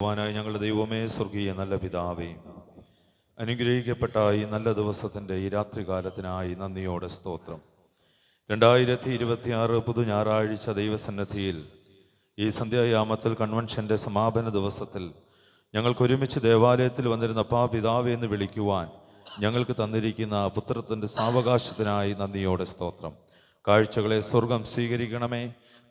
ായ ഞങ്ങളുടെ ദൈവമേ, സ്വർഗീയ നല്ല പിതാവേ, അനുഗ്രഹിക്കപ്പെട്ട ഈ നല്ല ദിവസത്തിൻ്റെ ഈ രാത്രികാലത്തിനായി നന്ദിയോടെ സ്തോത്രം. 2026 പുതു ഞായറാഴ്ച ദൈവസന്നിധിയിൽ ഈ സന്ധ്യായാമത്തിൽ കൺവെൻഷൻ്റെ സമാപന ദിവസത്തിൽ ഞങ്ങൾക്ക് ഒരുമിച്ച് ദേവാലയത്തിൽ വന്നിരുന്ന പിതാവേ എന്ന് വിളിക്കുവാൻ ഞങ്ങൾക്ക് തന്നിരിക്കുന്ന പുത്രത്തിൻ്റെ സാവകാശത്തിനായി നന്ദിയോടെ സ്തോത്രം. കാഴ്ചകളെ സ്വർഗം സ്വീകരിക്കണമേ.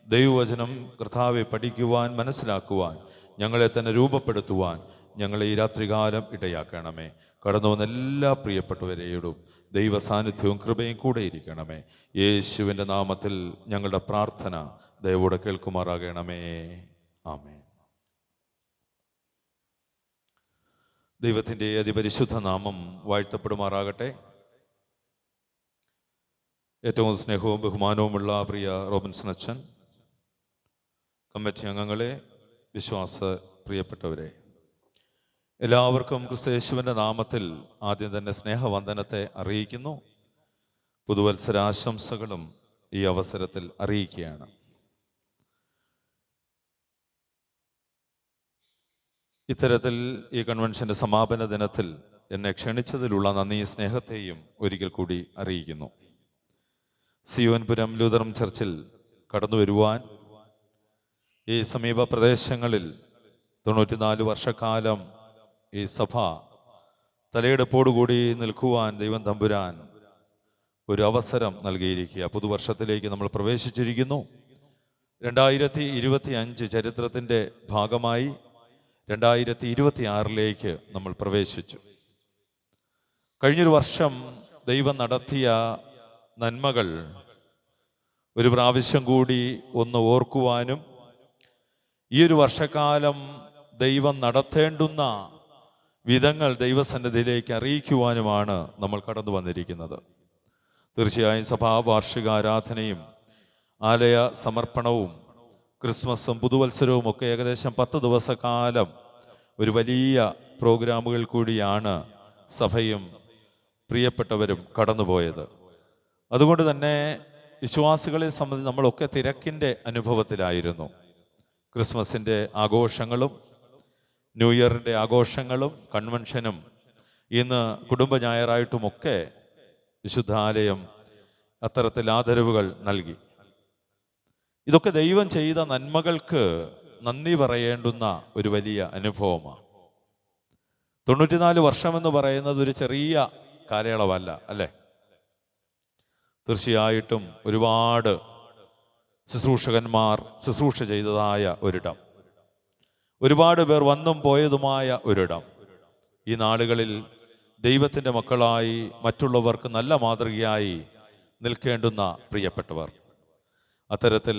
ദൈവവചനം കർത്താവെ പഠിക്കുവാൻ, മനസ്സിലാക്കുവാൻ, ഞങ്ങളെ തന്നെ രൂപപ്പെടുത്തുവാൻ ഞങ്ങളെ ഈ രാത്രികാലം ഇടയാക്കണമേ. കടന്നു വന്ന എല്ലാ പ്രിയപ്പെട്ടവരെയോടും ദൈവ സാന്നിധ്യവും കൃപയും കൂടെ ഇരിക്കണമേ. യേശുവിൻ്റെ നാമത്തിൽ ഞങ്ങളുടെ പ്രാർത്ഥന ദയവോടെ കേൾക്കുമാറാകണമേ. ആമേൻ. ദൈവത്തിൻ്റെ അതിപരിശുദ്ധ നാമം വാഴ്ത്തപ്പെടുമാറാകട്ടെ. ഏറ്റവും സ്നേഹവും ബഹുമാനവുമുള്ള പ്രിയ റോബിൻസൺ അച്ഛൻ, കമ്മിറ്റി അംഗങ്ങളെ, വിശ്വാസ പ്രിയപ്പെട്ടവരെ, എല്ലാവർക്കും ക്രിസ്തുയേശുവിൻ്റെ നാമത്തിൽ ആദ്യം തന്നെ സ്നേഹവന്ദനത്തെ അറിയിക്കുന്നു. പുതുവത്സരാശംസകളും ഈ അവസരത്തിൽ അറിയിക്കുകയാണ്. ഇത്തരത്തിൽ ഈ കൺവെൻഷൻ്റെ സമാപന ദിനത്തിൽ എന്നെ ക്ഷണിച്ചതിലുള്ള നന്ദി സ്നേഹത്തെയും ഒരിക്കൽ കൂടി അറിയിക്കുന്നു. സിയോൻപുരം ലൂതറൻ ചർച്ചിൽ കടന്നു വരുവാൻ, ഈ സമീപ പ്രദേശങ്ങളിൽ 94 വർഷക്കാലം ഈ സഭ തലയെടുപ്പോടുകൂടി നിൽക്കുവാൻ ദൈവം തമ്പുരാൻ ഒരു അവസരം നൽകിയിരിക്കുക. പുതുവർഷത്തിലേക്ക് നമ്മൾ പ്രവേശിച്ചിരിക്കുന്നു. 2025 ചരിത്രത്തിൻ്റെ ഭാഗമായി 2026 നമ്മൾ പ്രവേശിച്ചു. കഴിഞ്ഞൊരു വർഷം ദൈവം നടത്തിയ നന്മകൾ ഒരു പ്രാവശ്യം കൂടി ഒന്ന് ഓർക്കുവാനും, ഈ ഒരു വർഷക്കാലം ദൈവം നടത്തേണ്ടുന്ന വിധങ്ങൾ ദൈവസന്നിധിയിലേക്ക് അറിയിക്കുവാനുമാണ് നമ്മൾ കടന്നു വന്നിരിക്കുന്നത്. തീർച്ചയായും സഭാ വാർഷിക ആരാധനയും ആലയ സമർപ്പണവും ക്രിസ്മസും പുതുവത്സരവും ഒക്കെ ഏകദേശം 10 ദിവസക്കാലം ഒരു വലിയ പ്രോഗ്രാമുകൾ കൂടിയാണ് സഭയും പ്രിയപ്പെട്ടവരും കടന്നുപോയത്. അതുകൊണ്ട് തന്നെ വിശ്വാസികളെ സംബന്ധിച്ച് നമ്മളൊക്കെ തിരക്കിൻ്റെ അനുഭവത്തിലായിരുന്നു. ക്രിസ്മസിൻ്റെ ആഘോഷങ്ങളും ന്യൂ ഇയറിൻ്റെ ആഘോഷങ്ങളും കൺവെൻഷനും ഇന്ന് കുടുംബ ഞായറായിട്ടുമൊക്കെ വിശുദ്ധാലയം അത്തരത്തിൽ ആദരവുകൾ നൽകി. ഇതൊക്കെ ദൈവം ചെയ്ത നന്മകൾക്ക് നന്ദി പറയേണ്ടുന്ന ഒരു വലിയ അനുഭവമാണ്. 94 വർഷമെന്ന് പറയുന്നത് ഒരു ചെറിയ കാലയളവല്ല, അല്ലേ? തീർച്ചയായിട്ടും ഒരുപാട് ശുശ്രൂഷകന്മാർ ശുശ്രൂഷ ചെയ്തതായ ഒരിടം, ഒരുപാട് പേർ വന്നും പോയതുമായ ഒരിടം. ഈ നാടുകളിൽ ദൈവത്തിൻ്റെ മക്കളായി മറ്റുള്ളവർക്ക് നല്ല മാതൃകയായി നിൽക്കേണ്ടുന്ന പ്രിയപ്പെട്ടവർ. അത്തരത്തിൽ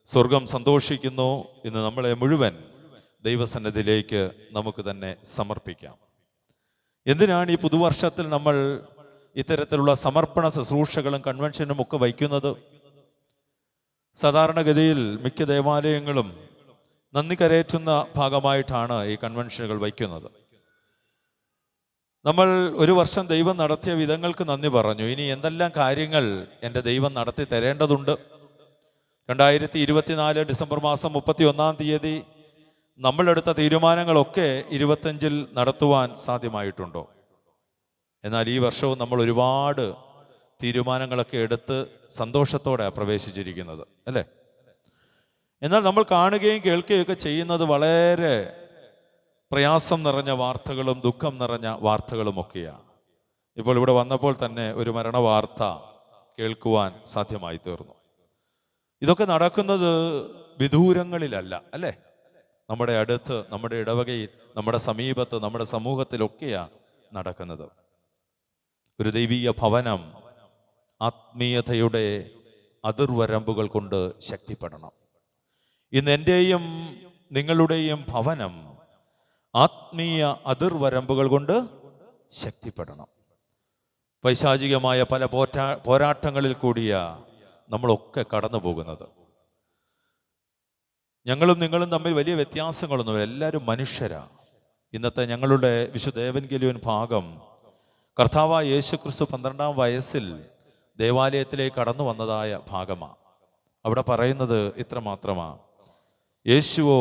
സ്വർഗം സന്തോഷിക്കുന്നു. ഇന്ന് നമ്മളെ മുഴുവൻ ദൈവസന്നിധിയിലേക്ക് നമുക്ക് തന്നെ സമർപ്പിക്കാം. എന്തിനാണ് ഈ പുതുവർഷത്തിൽ നമ്മൾ ഇത്തരത്തിലുള്ള സമർപ്പണ ശുശ്രൂഷകളും കൺവെൻഷനും ഒക്കെ വയ്ക്കുന്നത്? സാധാരണഗതിയിൽ മിക്ക ദേവാലയങ്ങളും നന്ദി കരയേറ്റുന്ന ഭാഗമായിട്ടാണ് ഈ കൺവെൻഷനുകൾ വയ്ക്കുന്നത്. നമ്മൾ ഒരു വർഷം ദൈവം നടത്തിയ വിധങ്ങൾക്ക് നന്ദി പറഞ്ഞു. ഇനി എന്തെല്ലാം കാര്യങ്ങൾ എൻ്റെ ദൈവം നടത്തി തരേണ്ടതുണ്ട്? 2024 ഡിസംബർ മാസം 31-ാം തീയതി നമ്മളെടുത്ത തീരുമാനങ്ങളൊക്കെ 25-ൽ നടത്തുവാൻ സാധ്യമായിട്ടുണ്ടോ? എന്നാൽ ഈ വർഷവും നമ്മൾ ഒരുപാട് തീരുമാനങ്ങളൊക്കെ എടുത്ത് സന്തോഷത്തോടെ പ്രവേശിച്ചിരിക്കുന്നത്, അല്ലേ? എന്നാൽ നമ്മൾ കാണുകയും കേൾക്കുകയൊക്കെ ചെയ്യുന്നത് വളരെ പ്രയാസം നിറഞ്ഞ വാർത്തകളും ദുഃഖം നിറഞ്ഞ വാർത്തകളുമൊക്കെയാണ്. ഇപ്പോൾ ഇവിടെ വന്നപ്പോൾ തന്നെ ഒരു മരണ വാർത്ത കേൾക്കുവാൻ സാധ്യമായി തീർന്നു. ഇതൊക്കെ നടക്കുന്നത് വിദൂരങ്ങളിലല്ല, അല്ലേ? നമ്മുടെ അടുത്ത്, നമ്മുടെ ഇടവകയിൽ, നമ്മുടെ സമീപത്ത്, നമ്മുടെ സമൂഹത്തിലൊക്കെയാണ് നടക്കുന്നത്. ഒരു ദൈവീയ ഭവനം ആത്മീയതയുടെ അതിർവരമ്പുകൾ കൊണ്ട് ശക്തിപ്പെടണം. ഇന്ന് എൻ്റെയും നിങ്ങളുടെയും ഭവനം ആത്മീയ അതിർവരമ്പുകൾ കൊണ്ട് ശക്തിപ്പെടണം. പൈശാചികമായ പല പോരാട്ടങ്ങളിൽ കൂടിയ നമ്മളൊക്കെ കടന്നു പോകുന്നത്. ഞങ്ങളും നിങ്ങളും തമ്മിൽ വലിയ വ്യത്യാസങ്ങളൊന്നുമില്ല, എല്ലാവരും മനുഷ്യരാണ്. ഇന്നത്തെ ഞങ്ങളുടെ വിശുദ്ധ ഏവൻഗേലിയോൻ ഭാഗം കർത്താവായ യേശുക്രിസ്തു 12-ാം വയസ്സിൽ ദേവാലയത്തിലേക്ക് കടന്നു വന്നതായ ഭാഗമാണ്. അവിടെ പറയുന്നത് ഇത്ര മാത്രമാണ്: യേശുവോ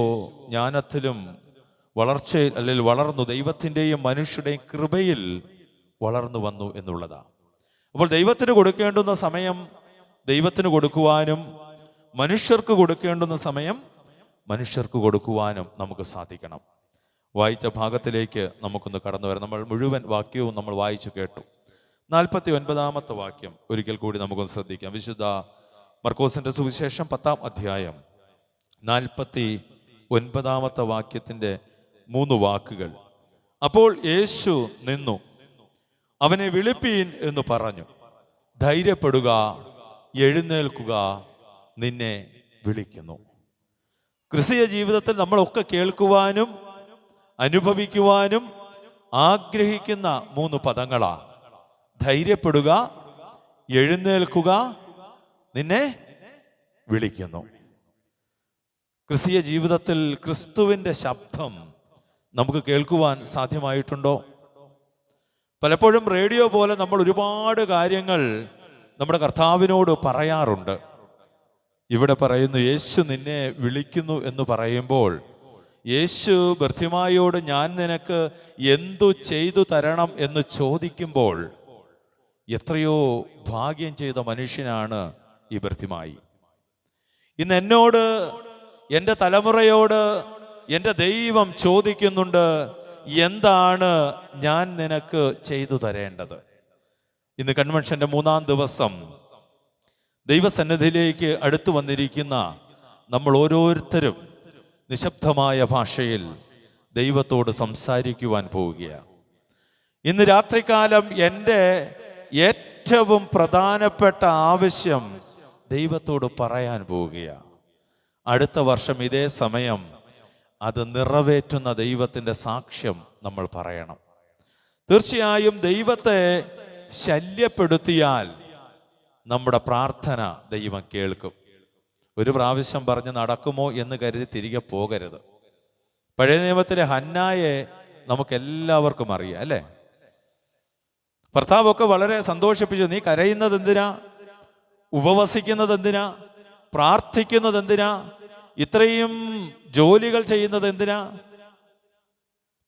ജ്ഞാനത്തിലും വളർച്ചയിൽ അല്ലെങ്കിൽ വളർന്നു, ദൈവത്തിൻ്റെയും മനുഷ്യരുടെയും കൃപയിൽ വളർന്നു വന്നു എന്നുള്ളതാണ്. അപ്പോൾ ദൈവത്തിന് കൊടുക്കേണ്ടുന്ന സമയം ദൈവത്തിന് കൊടുക്കുവാനും മനുഷ്യർക്ക് കൊടുക്കേണ്ടുന്ന സമയം മനുഷ്യർക്ക് കൊടുക്കുവാനും നമുക്ക് സാധിക്കണം. വായിച്ച ഭാഗത്തിലേക്ക് നമുക്കൊന്ന് കടന്നു വരാം. നമ്മൾ മുഴുവൻ വാക്യവും നമ്മൾ വായിച്ചു കേട്ടു. 49-ാമത്തെ വാക്യം ഒരിക്കൽ കൂടി നമുക്കൊന്ന് ശ്രദ്ധിക്കാം. വിശുദ്ധ മർക്കോസിന്റെ സുവിശേഷം 10-ാം അധ്യായം 49-ാമത്തെ വാക്യത്തിന്റെ 3 വാക്കുകൾ. അപ്പോൾ യേശു നിന്നു, അവനെ വിളിപ്പീൻ എന്ന് പറഞ്ഞു. ധൈര്യപ്പെടുക, എഴുന്നേൽക്കുക, നിന്നെ വിളിക്കുന്നു. ക്രിസ്തീയ ജീവിതത്തിൽ നമ്മളൊക്കെ കേൾക്കുവാനും അനുഭവിക്കുവാനും ആഗ്രഹിക്കുന്ന 3 പദങ്ങളാണ്. ധൈര്യപ്പെടുക, എഴുന്നേൽക്കുക, നിന്നെ വിളിക്കുന്നു. ക്രിസ്തീയ ജീവിതത്തിൽ ക്രിസ്തുവിൻ്റെ ശബ്ദം നമുക്ക് കേൾക്കുവാൻ സാധ്യമായിട്ടുണ്ടോ? പലപ്പോഴും റേഡിയോ പോലെ നമ്മൾ ഒരുപാട് കാര്യങ്ങൾ നമ്മുടെ കർത്താവിനോട് പറയാറുണ്ട്. ഇവിടെ പറയുന്നു, യേശു നിന്നെ വിളിക്കുന്നു എന്ന് പറയുമ്പോൾ യേശു ബർത്തിമായോട് ഞാൻ നിനക്ക് എന്തു ചെയ്തു തരണം എന്ന് ചോദിക്കുമ്പോൾ എത്രയോ ഭാഗ്യം ചെയ്ത മനുഷ്യനാണ് ഈ ബർത്തിമായി. ഇന്ന് എന്നോട്, എൻ്റെ തലമുറയോട് എൻ്റെ ദൈവം ചോദിക്കുന്നുണ്ട്, എന്താണ് ഞാൻ നിനക്ക് ചെയ്തു തരേണ്ടത്? ഇന്ന് കൺവെൻഷന്റെ 3-ാം ദിവസം ദൈവസന്നിധിയിലേക്ക് അടുത്തു വന്നിരിക്കുന്ന നമ്മൾ ഓരോരുത്തരും നിശബ്ദമായ ഭാഷയിൽ ദൈവത്തോട് സംസാരിക്കുവാൻ പോവുകയാണ്. ഇന്ന് രാത്രികാലം എൻ്റെ ഏറ്റവും പ്രധാനപ്പെട്ട ആവശ്യം ദൈവത്തോട് പറയാൻ പോവുകയാണ്. അടുത്ത വർഷം ഇതേ സമയം അത് നിറവേറ്റുന്ന ദൈവത്തിൻ്റെ സാക്ഷ്യം നമ്മൾ പറയണം. തീർച്ചയായും ദൈവത്തെ ശല്യപ്പെടുത്തിയാൽ നമ്മുടെ പ്രാർത്ഥന ദൈവം കേൾക്കും. ഒരു പ്രാവശ്യം പറഞ്ഞ് നടക്കുമോ എന്ന് കരുതി തിരികെ പോകരുത്. പഴയ നിയമത്തിലെ ഹന്നായെ നമുക്കെല്ലാവർക്കും അറിയാം, അല്ലേ? ഭർത്താവൊക്കെ വളരെ സന്തോഷിപ്പിച്ചു. നീ കരയുന്നത് എന്തിനാ? ഉപവസിക്കുന്നത് എന്തിനാ? പ്രാർത്ഥിക്കുന്നത് എന്തിനാ? ഇത്രയും ജോലികൾ ചെയ്യുന്നത് എന്തിനാ?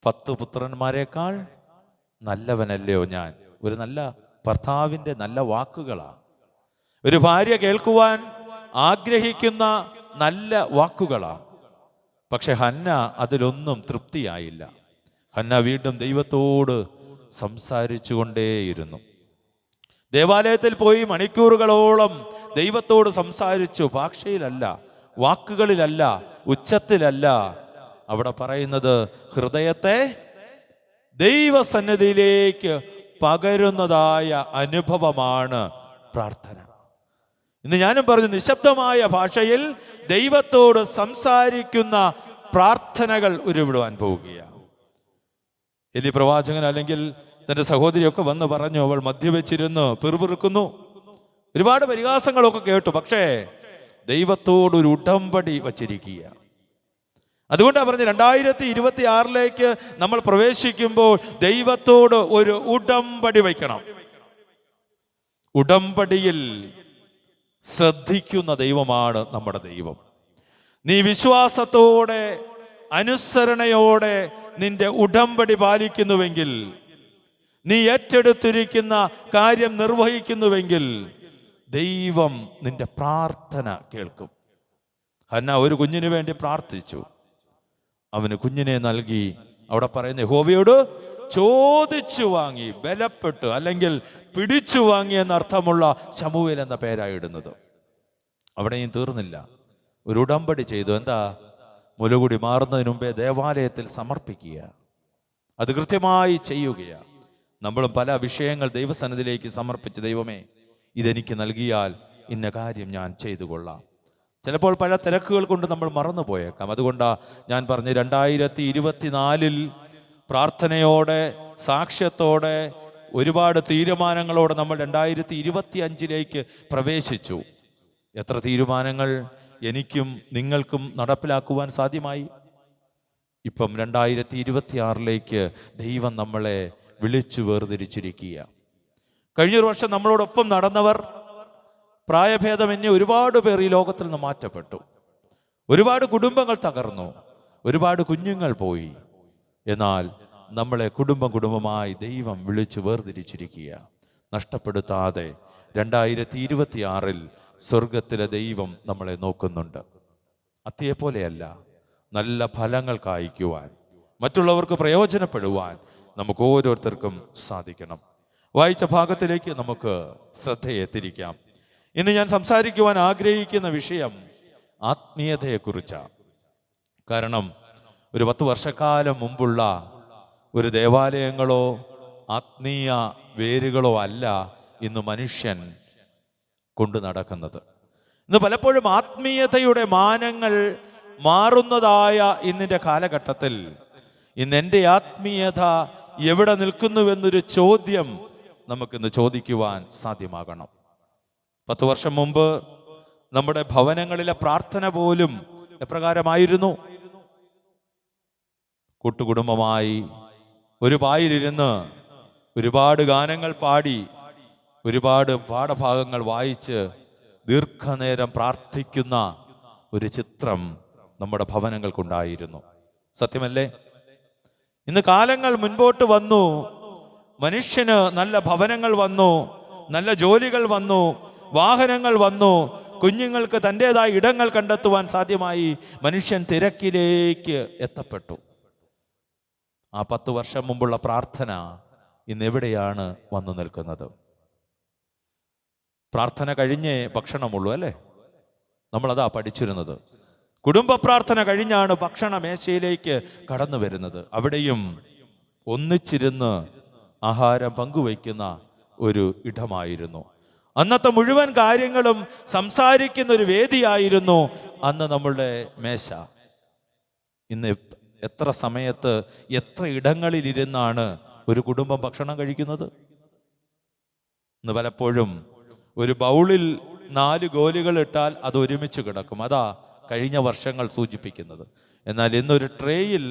10 പുത്രന്മാരെക്കാൾ നല്ലവനല്ലയോ ഞാൻ? ഒരു നല്ല ഭർത്താവിൻ്റെ നല്ല വാക്കുകളാ, ഒരു ഭാര്യ കേൾക്കുവാൻ ആഗ്രഹിക്കുന്ന നല്ല വാക്കുകളാ. പക്ഷെ ഹന്ന അതിലൊന്നും തൃപ്തിയായില്ല. ഹന്ന വീണ്ടും ദൈവത്തോട് സംസാരിച്ചു കൊണ്ടേയിരുന്നു. ദേവാലയത്തിൽ പോയി മണിക്കൂറുകളോളം ദൈവത്തോട് സംസാരിച്ചു. ഭാഷയിലല്ല, വാക്കുകളിലല്ല, ഉച്ചത്തിലല്ല. അവിടെ പറയുന്നത് ഹൃദയത്തെ ദൈവസന്നിധിയിലേക്ക് പകരുന്നതായ അനുഭവമാണ് പ്രാർത്ഥന. ഇന്ന് ഞാനും പറഞ്ഞു, നിശബ്ദമായ ഭാഷയിൽ ദൈവത്തോട് സംസാരിക്കുന്ന പ്രാർത്ഥനകൾ ഉരുവിടുവാൻ പോവുകയാണ്. എലി പ്രവാചകൻ അല്ലെങ്കിൽ തൻ്റെ സഹോദരിയൊക്കെ വന്ന് പറഞ്ഞു, അവൾ മദ്യവെച്ചിരുന്ന് പിറുപിറുക്കുന്നു. ഒരുപാട് പരിഹാസങ്ങളൊക്കെ കേട്ടു. പക്ഷേ ദൈവത്തോടൊരു ഉടമ്പടി വച്ചിരിക്കുക. അതുകൊണ്ടാണ് പറഞ്ഞ് 2026 നമ്മൾ പ്രവേശിക്കുമ്പോൾ ദൈവത്തോട് ഒരു ഉടമ്പടി വയ്ക്കണം. ഉടമ്പടിയിൽ ശ്രദ്ധിക്കുന്ന ദൈവമാണ് നമ്മുടെ ദൈവം. നീ വിശ്വാസത്തോടെ അനുസരണയോടെ നിന്റെ ഉടമ്പടി പാലിക്കുന്നുവെങ്കിൽ, നീ ഏറ്റെടുത്തിരിക്കുന്ന കാര്യം നിർവഹിക്കുന്നുവെങ്കിൽ ദൈവം നിന്റെ പ്രാർത്ഥന കേൾക്കും. ഹന്ന ഒരു കുഞ്ഞിന് വേണ്ടി പ്രാർത്ഥിച്ചു, അവന് കുഞ്ഞിനെ നൽകി. അവിടെ പറയുന്ന യഹോവയോട് ചോദിച്ചു വാങ്ങി, ബലപ്പെട്ടു അല്ലെങ്കിൽ പിടിച്ചു വാങ്ങി എന്നർത്ഥമുള്ള ശമൂവേൽ എന്ന പേരായി ഇടുന്നത്. അവിടെയും തീർന്നില്ല, ഒരു ഉടമ്പടി ചെയ്തു. എന്താ? മുലകുടി മാറുന്നതിന് മുമ്പേ ദേവാലയത്തിൽ സമർപ്പിക്കുക. അത് കൃത്യമായി ചെയ്യുകയാണ്. നമ്മളും പല വിഷയങ്ങൾ ദൈവസന്നിധിയിലേക്ക് സമർപ്പിച്ച്, ദൈവമേ ഇതെനിക്ക് നൽകിയാൽ ഇന്ന കാര്യം ഞാൻ ചെയ്തു കൊള്ളാം. ചിലപ്പോൾ പല തിരക്കുകൾ കൊണ്ട് നമ്മൾ മറന്നു പോയേക്കാം. അതുകൊണ്ടാണ് ഞാൻ പറഞ്ഞു, 2024 പ്രാർത്ഥനയോടെ സാക്ഷ്യത്തോടെ ഒരുപാട് തീരുമാനങ്ങളോടെ നമ്മൾ 2025 പ്രവേശിച്ചു. എത്ര തീരുമാനങ്ങൾ എനിക്കും നിങ്ങൾക്കും നടപ്പിലാക്കുവാൻ സാധ്യമായി? ഇപ്പം 2026 ദൈവം നമ്മളെ വിളിച്ചു വേർതിരിച്ചിരിക്കുക. കഴിഞ്ഞൊരു വർഷം നമ്മളോടൊപ്പം നടന്നവർ, പ്രായഭേദമന്യേ ഒരുപാട് പേർ ഈ ലോകത്തിൽ നിന്ന് മാറ്റപ്പെട്ടു. ഒരുപാട് കുടുംബങ്ങൾ തകർന്നു, ഒരുപാട് കുഞ്ഞുങ്ങൾ പോയി. എന്നാൽ നമ്മളെ കുടുംബമായി ദൈവം വിളിച്ചു വേർതിരിച്ചിരിക്കുക. നഷ്ടപ്പെടുത്താതെ 2026 സ്വർഗത്തിലെ ദൈവം നമ്മളെ നോക്കുന്നുണ്ട്. അത്തിയെപ്പോലെയല്ല, നല്ല ഫലങ്ങൾ കായ്ക്കുവാൻ, മറ്റുള്ളവർക്ക് പ്രയോജനപ്പെടുവാൻ നമുക്ക് ഓരോരുത്തർക്കും സാധിക്കണം. വായിച്ച ഭാഗത്തിലേക്ക് നമുക്ക് ശ്രദ്ധയെ തിരിക്കാം. ഇന്ന് ഞാൻ സംസാരിക്കുവാൻ ആഗ്രഹിക്കുന്ന വിഷയം ആത്മീയതയെക്കുറിച്ചാണ്. കാരണം ഒരു 10 വർഷക്കാലം മുമ്പുള്ള ഒരു ദേവാലയങ്ങളോ ആത്മീയ വേരുകളോ അല്ല ഇന്ന് മനുഷ്യൻ കൊണ്ടു നടക്കുന്നത്. ഇന്ന് പലപ്പോഴും ആത്മീയതയുടെ മാനങ്ങൾ മാറുന്നതായ ഇന്നിൻ്റെ കാലഘട്ടത്തിൽ ഇന്ന് എൻ്റെ ആത്മീയത എവിടെ നിൽക്കുന്നുവെന്നൊരു ചോദ്യം നമുക്കിന്ന് ചോദിക്കുവാൻ സാധ്യമാകണം. 10 വർഷം മുമ്പ് നമ്മുടെ ഭവനങ്ങളിലെ പ്രാർത്ഥന പോലും എപ്രകാരമായിരുന്നു? കൂട്ടുകുടുംബമായി ഒരു പായിലിരുന്ന് ഒരുപാട് ഗാനങ്ങൾ പാടി, ഒരുപാട് പാഠഭാഗങ്ങൾ വായിച്ച് ദീർഘനേരം പ്രാർത്ഥിക്കുന്ന ഒരു ചിത്രം നമ്മുടെ ഭവനങ്ങൾക്കുണ്ടായിരുന്നു. സത്യമല്ലേ? ഇന്ന് കാലങ്ങൾ മുൻപോട്ട് വന്നു, മനുഷ്യന് നല്ല ഭവനങ്ങൾ വന്നു, നല്ല ജോലികൾ വന്നു, വാഹനങ്ങൾ വന്നു, കുഞ്ഞുങ്ങൾക്ക് തൻ്റെതായ ഇടങ്ങൾ കണ്ടെത്തുവാൻ സാധ്യമായി. മനുഷ്യൻ തിരക്കിലേക്ക് എത്തപ്പെട്ടു. ആ 10 വർഷം മുമ്പുള്ള പ്രാർത്ഥന ഇന്ന് എവിടെയാണ് വന്നു നിൽക്കുന്നത്? പ്രാർത്ഥന കഴിഞ്ഞേ ഭക്ഷണമുള്ളൂ, അല്ലേ? നമ്മളതാ പഠിച്ചിരുന്നത്. കുടുംബ പ്രാർത്ഥന കഴിഞ്ഞാണ് ഭക്ഷണ മേശയിലേക്ക് കടന്നു വരുന്നത്. അവിടെയും ഒന്നിച്ചിരുന്ന് ആഹാരം പങ്കുവയ്ക്കുന്ന ഒരു ഇടമായിരുന്നു. അന്നത്തെ മുഴുവൻ കാര്യങ്ങളും സംസാരിക്കുന്ന ഒരു വേദിയായിരുന്നു അന്ന് നമ്മളുടെ മേശ. ഇന്ന് എത്ര സമയത്ത് എത്ര ഇടങ്ങളിലിരുന്നാണ് ഒരു കുടുംബം ഭക്ഷണം കഴിക്കുന്നത്? ഇന്ന് പലപ്പോഴും ഒരു ബൗളിൽ 4 ഗോലികൾ ഇട്ടാൽ അത് ഒരുമിച്ച് കിടക്കും. അതാ കഴിഞ്ഞ വർഷങ്ങൾ സൂചിപ്പിക്കുന്നത്. എന്നാൽ ഇന്നൊരു ട്രേയിൽ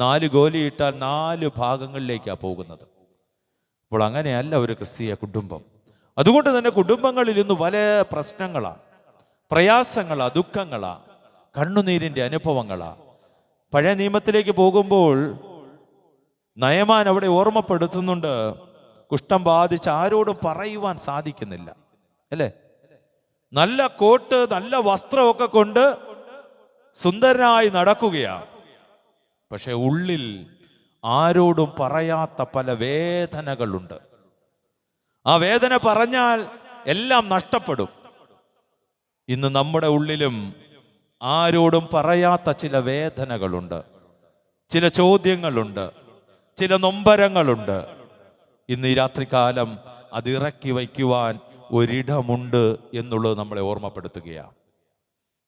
4 ഗോലി ഇട്ടാൽ 4 ഭാഗങ്ങളിലേക്കാണ് പോകുന്നത്. അപ്പോൾ അങ്ങനെയല്ല ഒരു ക്രിസ്തീയ കുടുംബം. അതുകൊണ്ട് തന്നെ കുടുംബങ്ങളിൽ ഇന്ന് പല പ്രശ്നങ്ങളാണ്, പ്രയാസങ്ങളാണ്, ദുഃഖങ്ങളാണ്, കണ്ണുനീരിൻ്റെ അനുഭവങ്ങളാണ്. പഴയ നിയമത്തിലേക്ക് പോകുമ്പോൾ നയമാൻ അവിടെ ഓർമ്മപ്പെടുത്തുന്നുണ്ട്, കുഷ്ഠം ബാധിച്ച് ആരോടും പറയുവാൻ സാധിക്കുന്നില്ല, അല്ലേ? നല്ല കോട്ട്, നല്ല വസ്ത്രമൊക്കെ കൊണ്ട് സുന്ദരനായി നടക്കുകയാണ്. പക്ഷെ ഉള്ളിൽ ആരോടും പറയാത്ത പല വേദനകളുണ്ട്. ആ വേദന പറഞ്ഞാൽ എല്ലാം നഷ്ടപ്പെടും. ഇന്ന് നമ്മുടെ ഉള്ളിലും ആരോടും പറയാത്ത ചില വേദനകളുണ്ട്, ചില ചോദ്യങ്ങളുണ്ട്, ചില നൊമ്പരങ്ങളുണ്ട്. ഇന്ന് ഈ രാത്രികാലം അതിറക്കി വയ്ക്കുവാൻ ഒരിടമുണ്ട് എന്നുള്ളത് നമ്മളെ ഓർമ്മപ്പെടുത്തുകയാണ്.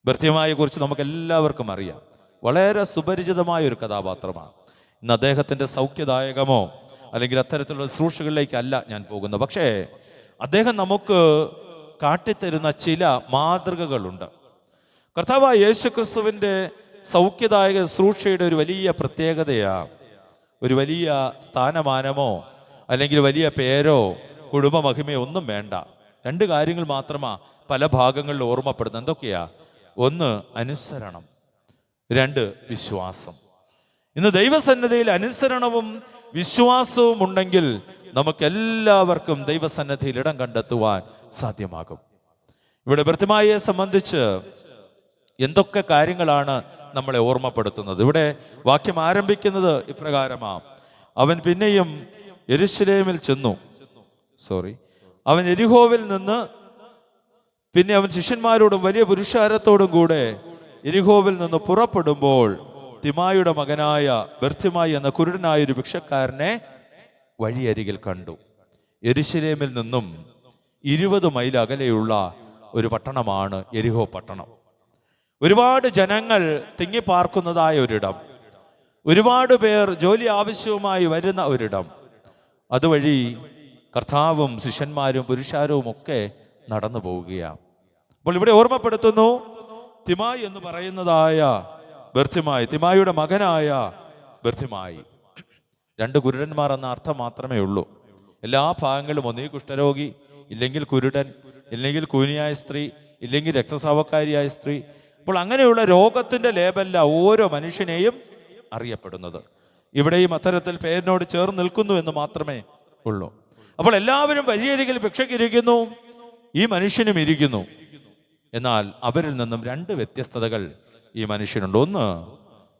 ഭർത്യമായെ കുറിച്ച് നമുക്ക് എല്ലാവർക്കും അറിയാം. വളരെ സുപരിചിതമായ ഒരു കഥാപാത്രമാണ്. ഇന്ന് അദ്ദേഹത്തിൻ്റെ സൗഖ്യദായകമോ അല്ലെങ്കിൽ അത്തരത്തിലുള്ള ശുശ്രൂഷകളിലേക്കല്ല ഞാൻ പോകുന്നത്. പക്ഷേ അദ്ദേഹം നമുക്ക് കാട്ടിത്തരുന്ന ചില മാതൃകകളുണ്ട്. കർത്താവായ യേശുക്രിസ്തുവിൻ്റെ സൗഖ്യദായക ശുശ്രൂഷയുടെ ഒരു വലിയ പ്രത്യേകതയാണ്, ഒരു വലിയ സ്ഥാനമാനമോ അല്ലെങ്കിൽ വലിയ പേരോ കുടുംബ മഹിമയോ ഒന്നും വേണ്ട. 2 കാര്യങ്ങൾ മാത്രമാണ് പല ഭാഗങ്ങളിൽ ഓർമ്മപ്പെടുന്നത്. എന്തൊക്കെയാ? 1 അനുസരണം, 2 വിശ്വാസം. ഇന്ന് ദൈവസന്നിധിയിൽ അനുസരണവും വിശ്വാസവും ഉണ്ടെങ്കിൽ നമുക്കെല്ലാവർക്കും ദൈവസന്നിധിയിൽ ഇടം കണ്ടെത്തുവാൻ സാധ്യമാകും. ഇവിടെ ഭർത്യമായെ സംബന്ധിച്ച് എന്തൊക്കെ കാര്യങ്ങളാണ് നമ്മളെ ഓർമ്മപ്പെടുത്തുന്നത്? ഇവിടെ വാക്യം ആരംഭിക്കുന്നത് ഇപ്രകാരമാണ്: അവൻ പിന്നെയും യെരൂശലേമിൽ ചെന്നു, അവൻ യെരിഹോവിൽ നിന്ന് പിന്നെ അവൻ ശിഷ്യന്മാരോടും വലിയ പുരുഷാരത്തോടും കൂടെ യെരിഹോവിൽ നിന്ന് പുറപ്പെടുമ്പോൾ തിമായുടെ മകനായ ബർത്തിമായി എന്ന കുരുടനായ ഒരു ഭിക്ഷക്കാരനെ വഴിയരികിൽ കണ്ടു. യെരൂശലേമിൽ നിന്നും 20 മൈൽ അകലെയുള്ള ഒരു പട്ടണമാണ് യെരിഹോ പട്ടണം. ഒരുപാട് ജനങ്ങൾ തിങ്ങിപ്പാർക്കുന്നതായ ഒരിടം, ഒരുപാട് പേർ ജോലി ആവശ്യവുമായി വരുന്ന ഒരിടം. അതുവഴി കർത്താവും ശിഷ്യന്മാരും പുരുഷാരവും ഒക്കെ നടന്നു പോവുകയാണ്. അപ്പോൾ ഇവിടെ ഓർമ്മപ്പെടുത്തുന്നു, തിമായി എന്ന് പറയുന്നതായ ബർത്തിമായി, തിമായിയുടെ മകനായ ബർത്തിമായി. 2 കുരുടന്മാർ എന്ന അർത്ഥം മാത്രമേ ഉള്ളൂ. എല്ലാ ഭാഗങ്ങളും ഒന്നീ കുഷ്ഠരോഗി, ഇല്ലെങ്കിൽ കുരുടൻ, ഇല്ലെങ്കിൽ കൂനിയായ സ്ത്രീ, ഇല്ലെങ്കിൽ രക്തസ്രാവക്കാരിയായ സ്ത്രീ. അപ്പോൾ അങ്ങനെയുള്ള രോഗത്തിൻ്റെ ലേബല്ല ഓരോ മനുഷ്യനെയും അറിയപ്പെടുന്നത്. ഇവിടെയും അത്തരത്തിൽ പേരിനോട് ചേർന്ന് നിൽക്കുന്നു എന്ന് മാത്രമേ ഉള്ളൂ. അപ്പോൾ എല്ലാവരും വഴിയരികിൽ ഭിക്ഷയ്ക്കിരിക്കുന്നു, ഈ മനുഷ്യനും ഇരിക്കുന്നു. എന്നാൽ അവരിൽ നിന്നും രണ്ട് വ്യത്യസ്തതകൾ ഈ മനുഷ്യനുണ്ട്. ഒന്ന്,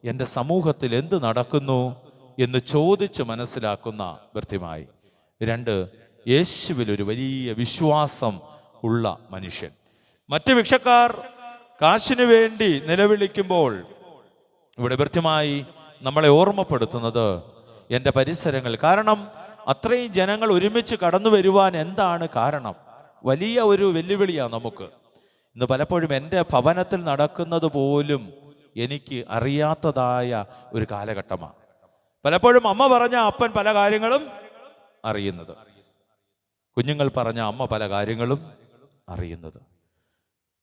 എൻ്റെ സമൂഹത്തിൽ എന്ത് നടക്കുന്നു എന്ന് ചോദിച്ച് മനസ്സിലാക്കുന്ന വൃത്തിമായി. രണ്ട്, യേശുവിൽ ഒരു വലിയ വിശ്വാസം ഉള്ള മനുഷ്യൻ. മറ്റ് ഭിക്ഷക്കാർ കാശിനു വേണ്ടി നിലവിളിക്കുമ്പോൾ ഇവിടെ വൃത്തിമായി നമ്മളെ ഓർമ്മപ്പെടുത്തുന്നത് എൻ്റെ പരിസരങ്ങൾ. കാരണം അത്രയും ജനങ്ങൾ ഒരുമിച്ച് കടന്നു വരുവാൻ എന്താണ് കാരണം? വലിയ ഒരു വെല്ലുവിളിയാണ് നമുക്ക്. ഇന്ന് പലപ്പോഴും എൻ്റെ ഭവനത്തിൽ നടക്കുന്നത് പോലും എനിക്ക് അറിയാത്തതായ ഒരു കാലഘട്ടമാണ്. പലപ്പോഴും അമ്മ പറഞ്ഞ അപ്പൻ പല കാര്യങ്ങളും അറിയുന്നത്, കുഞ്ഞുങ്ങൾ പറഞ്ഞ അമ്മ പല കാര്യങ്ങളും അറിയുന്നത്.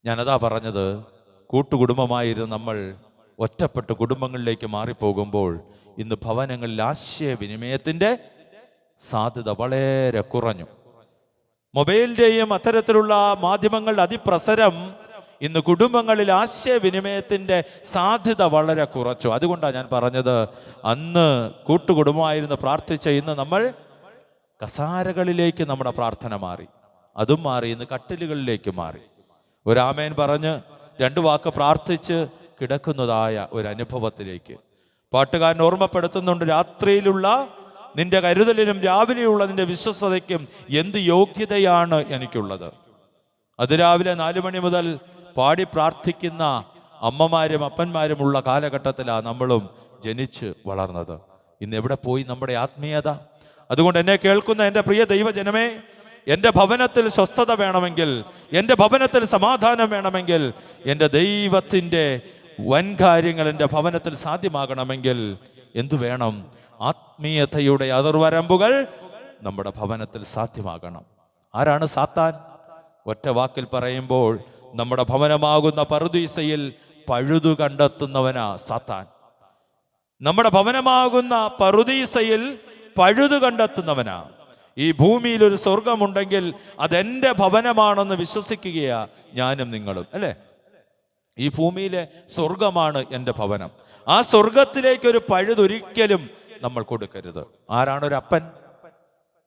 ഞാനതാ പറഞ്ഞത്, കൂട്ടുകുടുംബമായിരുന്ന നമ്മൾ ഒറ്റപ്പെട്ട് കുടുംബങ്ങളിലേക്ക് മാറിപ്പോകുമ്പോൾ ഇന്ന് ഭവനങ്ങളിൽ ആശയവിനിമയത്തിൻ്റെ സാധ്യത വളരെ കുറഞ്ഞു. മൊബൈലിൻ്റെയും അത്തരത്തിലുള്ള മാധ്യമങ്ങളുടെ അതിപ്രസരം ഇന്ന് കുടുംബങ്ങളിൽ ആശയവിനിമയത്തിൻ്റെ സാധ്യത വളരെ കുറച്ചു. അതുകൊണ്ടാണ് ഞാൻ പറഞ്ഞത്, അന്ന് കൂട്ടുകുടുംബമായിരുന്നു പ്രാർത്ഥിച്ച ഇന്ന് നമ്മൾ കസാരകളിലേക്ക് നമ്മുടെ പ്രാർത്ഥന മാറി. അതും മാറി, ഇന്ന് കട്ടിലുകളിലേക്ക് മാറി. ഒരാമേൻ പറഞ്ഞ് രണ്ട് വാക്ക് പ്രാർത്ഥിച്ച് കിടക്കുന്നതായ ഒരു അനുഭവത്തിലേക്ക്. പാട്ടുകാരൻ ഓർമ്മപ്പെടുത്തുന്നുണ്ട്, രാത്രിയിലുള്ള നിന്റെ കരുതലിനും രാവിലെയുള്ള നിന്റെ വിശ്വസ്തതയ്ക്കും എന്ത് യോഗ്യതയാണ് എനിക്കുള്ളത്. അതിരാവിലെ 4 മണി മുതൽ പാടി പ്രാർത്ഥിക്കുന്ന അമ്മമാരും അപ്പന്മാരും ഉള്ള കാലഘട്ടത്തിലാണ് നമ്മളും ജനിച്ച് വളർന്നത്. ഇന്ന് എവിടെ പോയി നമ്മുടെ ആത്മീയത? അതുകൊണ്ട് എന്നെ കേൾക്കുന്ന എൻ്റെ പ്രിയ ദൈവജനമേ, എൻ്റെ ഭവനത്തിൽ സ്വസ്ഥത വേണമെങ്കിൽ, എൻ്റെ ഭവനത്തിൽ സമാധാനം വേണമെങ്കിൽ, എൻ്റെ ദൈവത്തിൻ്റെ വൻകാര്യങ്ങൾ എൻ്റെ ഭവനത്തിൽ സാധ്യമാകണമെങ്കിൽ എന്തു വേണം? ആത്മീയതയുടെ അതിർവരമ്പുകൾ നമ്മുടെ ഭവനത്തിൽ സാധ്യമാകണം. ആരാണ് സാത്താൻ? ഒറ്റ വാക്കിൽ പറയുമ്പോൾ നമ്മുടെ ഭവനമാകുന്ന പറുദീസയിൽ പഴുതു കണ്ടെത്തുന്നവനാ സാത്താൻ. നമ്മുടെ ഭവനമാകുന്ന പറുദീസയിൽ പഴുതു കണ്ടെത്തുന്നവനാ. ഈ ഭൂമിയിൽ ഒരു സ്വർഗമുണ്ടെങ്കിൽ അതെൻ്റെ ഭവനമാണെന്ന് വിശ്വസിക്കുകയാ ഞാനും നിങ്ങളും, അല്ലേ? ഈ ഭൂമിയിലെ സ്വർഗമാണ് എൻ്റെ ഭവനം. ആ സ്വർഗത്തിലേക്കൊരു പഴുതൊരിക്കലും നമ്മൾ കൊടുക്കരുത്. ആരാണൊരപ്പൻ?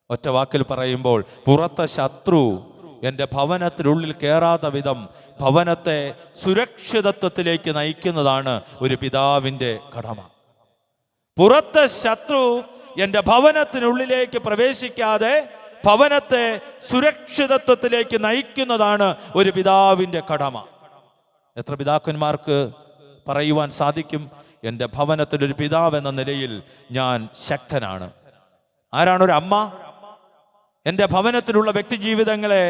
ഒറ്റ വാക്കിൽ പറയുമ്പോൾ പുറത്തെ ശത്രു എൻ്റെ ഭവനത്തിനുള്ളിൽ കയറാത്ത വിധം ഭവനത്തെ സുരക്ഷിതത്വത്തിലേക്ക് നയിക്കുന്നതാണ് ഒരു പിതാവിൻ്റെ കടമ. പുറത്തെ ശത്രു എൻ്റെ ഭവനത്തിനുള്ളിലേക്ക് പ്രവേശിക്കാതെ ഭവനത്തെ സുരക്ഷിതത്വത്തിലേക്ക് നയിക്കുന്നതാണ് ഒരു പിതാവിൻ്റെ കടമ. എത്ര പിതാക്കന്മാർക്ക് പറയുവാൻ സാധിക്കും, എൻ്റെ ഭവനത്തിലൊരു പിതാവ് എന്ന നിലയിൽ ഞാൻ ശക്തനാണ്? ആരാണൊരു അമ്മ? എൻ്റെ ഭവനത്തിലുള്ള വ്യക്തി ജീവിതങ്ങളെ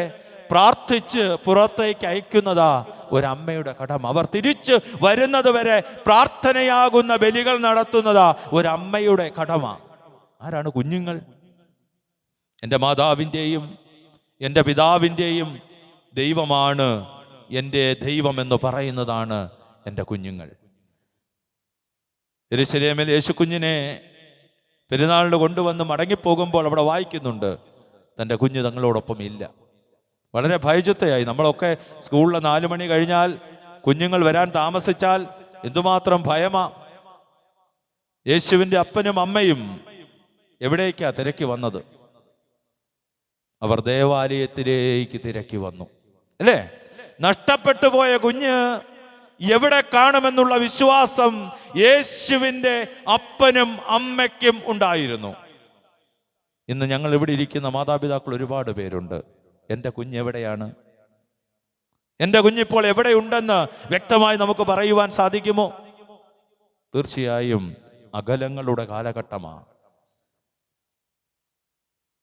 പ്രാർത്ഥിച്ച് പുറത്തേക്ക് അയക്കുന്നതാ ഒരമ്മയുടെ കടമ. അവർ തിരിച്ച് വരുന്നത് വരെ പ്രാർത്ഥനയാകുന്ന ബലികൾ നടത്തുന്നതാ ഒരമ്മയുടെ കടമ. ആരാണ്? കുഞ്ഞുങ്ങൾ. എൻ്റെ മാതാവിൻ്റെയും എൻ്റെ പിതാവിൻ്റെയും ദൈവമാണ് എൻ്റെ ദൈവം എന്ന് പറയുന്നതാണ് എൻ്റെ കുഞ്ഞുങ്ങൾ. യെരൂശലേമിൽ യേശു കുഞ്ഞിനെ പെരുന്നാളിന് കൊണ്ടുവന്ന് മടങ്ങിപ്പോകുമ്പോൾ അവിടെ വായിക്കുന്നുണ്ട്, തൻ്റെ കുഞ്ഞ് തങ്ങളോടൊപ്പം ഇല്ല. വളരെ ഭയചിത്തയായി. നമ്മളൊക്കെ സ്കൂളിൽ 4 മണി കഴിഞ്ഞാൽ കുഞ്ഞുങ്ങൾ വരാൻ താമസിച്ചാൽ എന്തുമാത്രം ഭയമാ. യേശുവിൻ്റെ അപ്പനും അമ്മയും എവിടേക്കാ തിരക്കി വന്നത്? അവർ ദേവാലയത്തിലേക്ക് തിരക്കി വന്നു, അല്ലേ? നഷ്ടപ്പെട്ടു പോയ കുഞ്ഞ് എവിടെ കാണുമെന്നുള്ള വിശ്വാസം യേശുവിൻ്റെ അപ്പനും അമ്മയ്ക്കും ഉണ്ടായിരുന്നു. ഇന്ന് ഞങ്ങൾ ഇവിടെ ഇരിക്കുന്ന മാതാപിതാക്കൾ ഒരുപാട് പേരുണ്ട്. എൻ്റെ കുഞ്ഞ് എവിടെയാണ്? എൻ്റെ കുഞ്ഞിപ്പോൾ എവിടെയുണ്ടെന്ന് വ്യക്തമായി നമുക്ക് പറയുവാൻ സാധിക്കുമോ? തീർച്ചയായും അകലങ്ങളുടെ കാലഘട്ടമാണ്.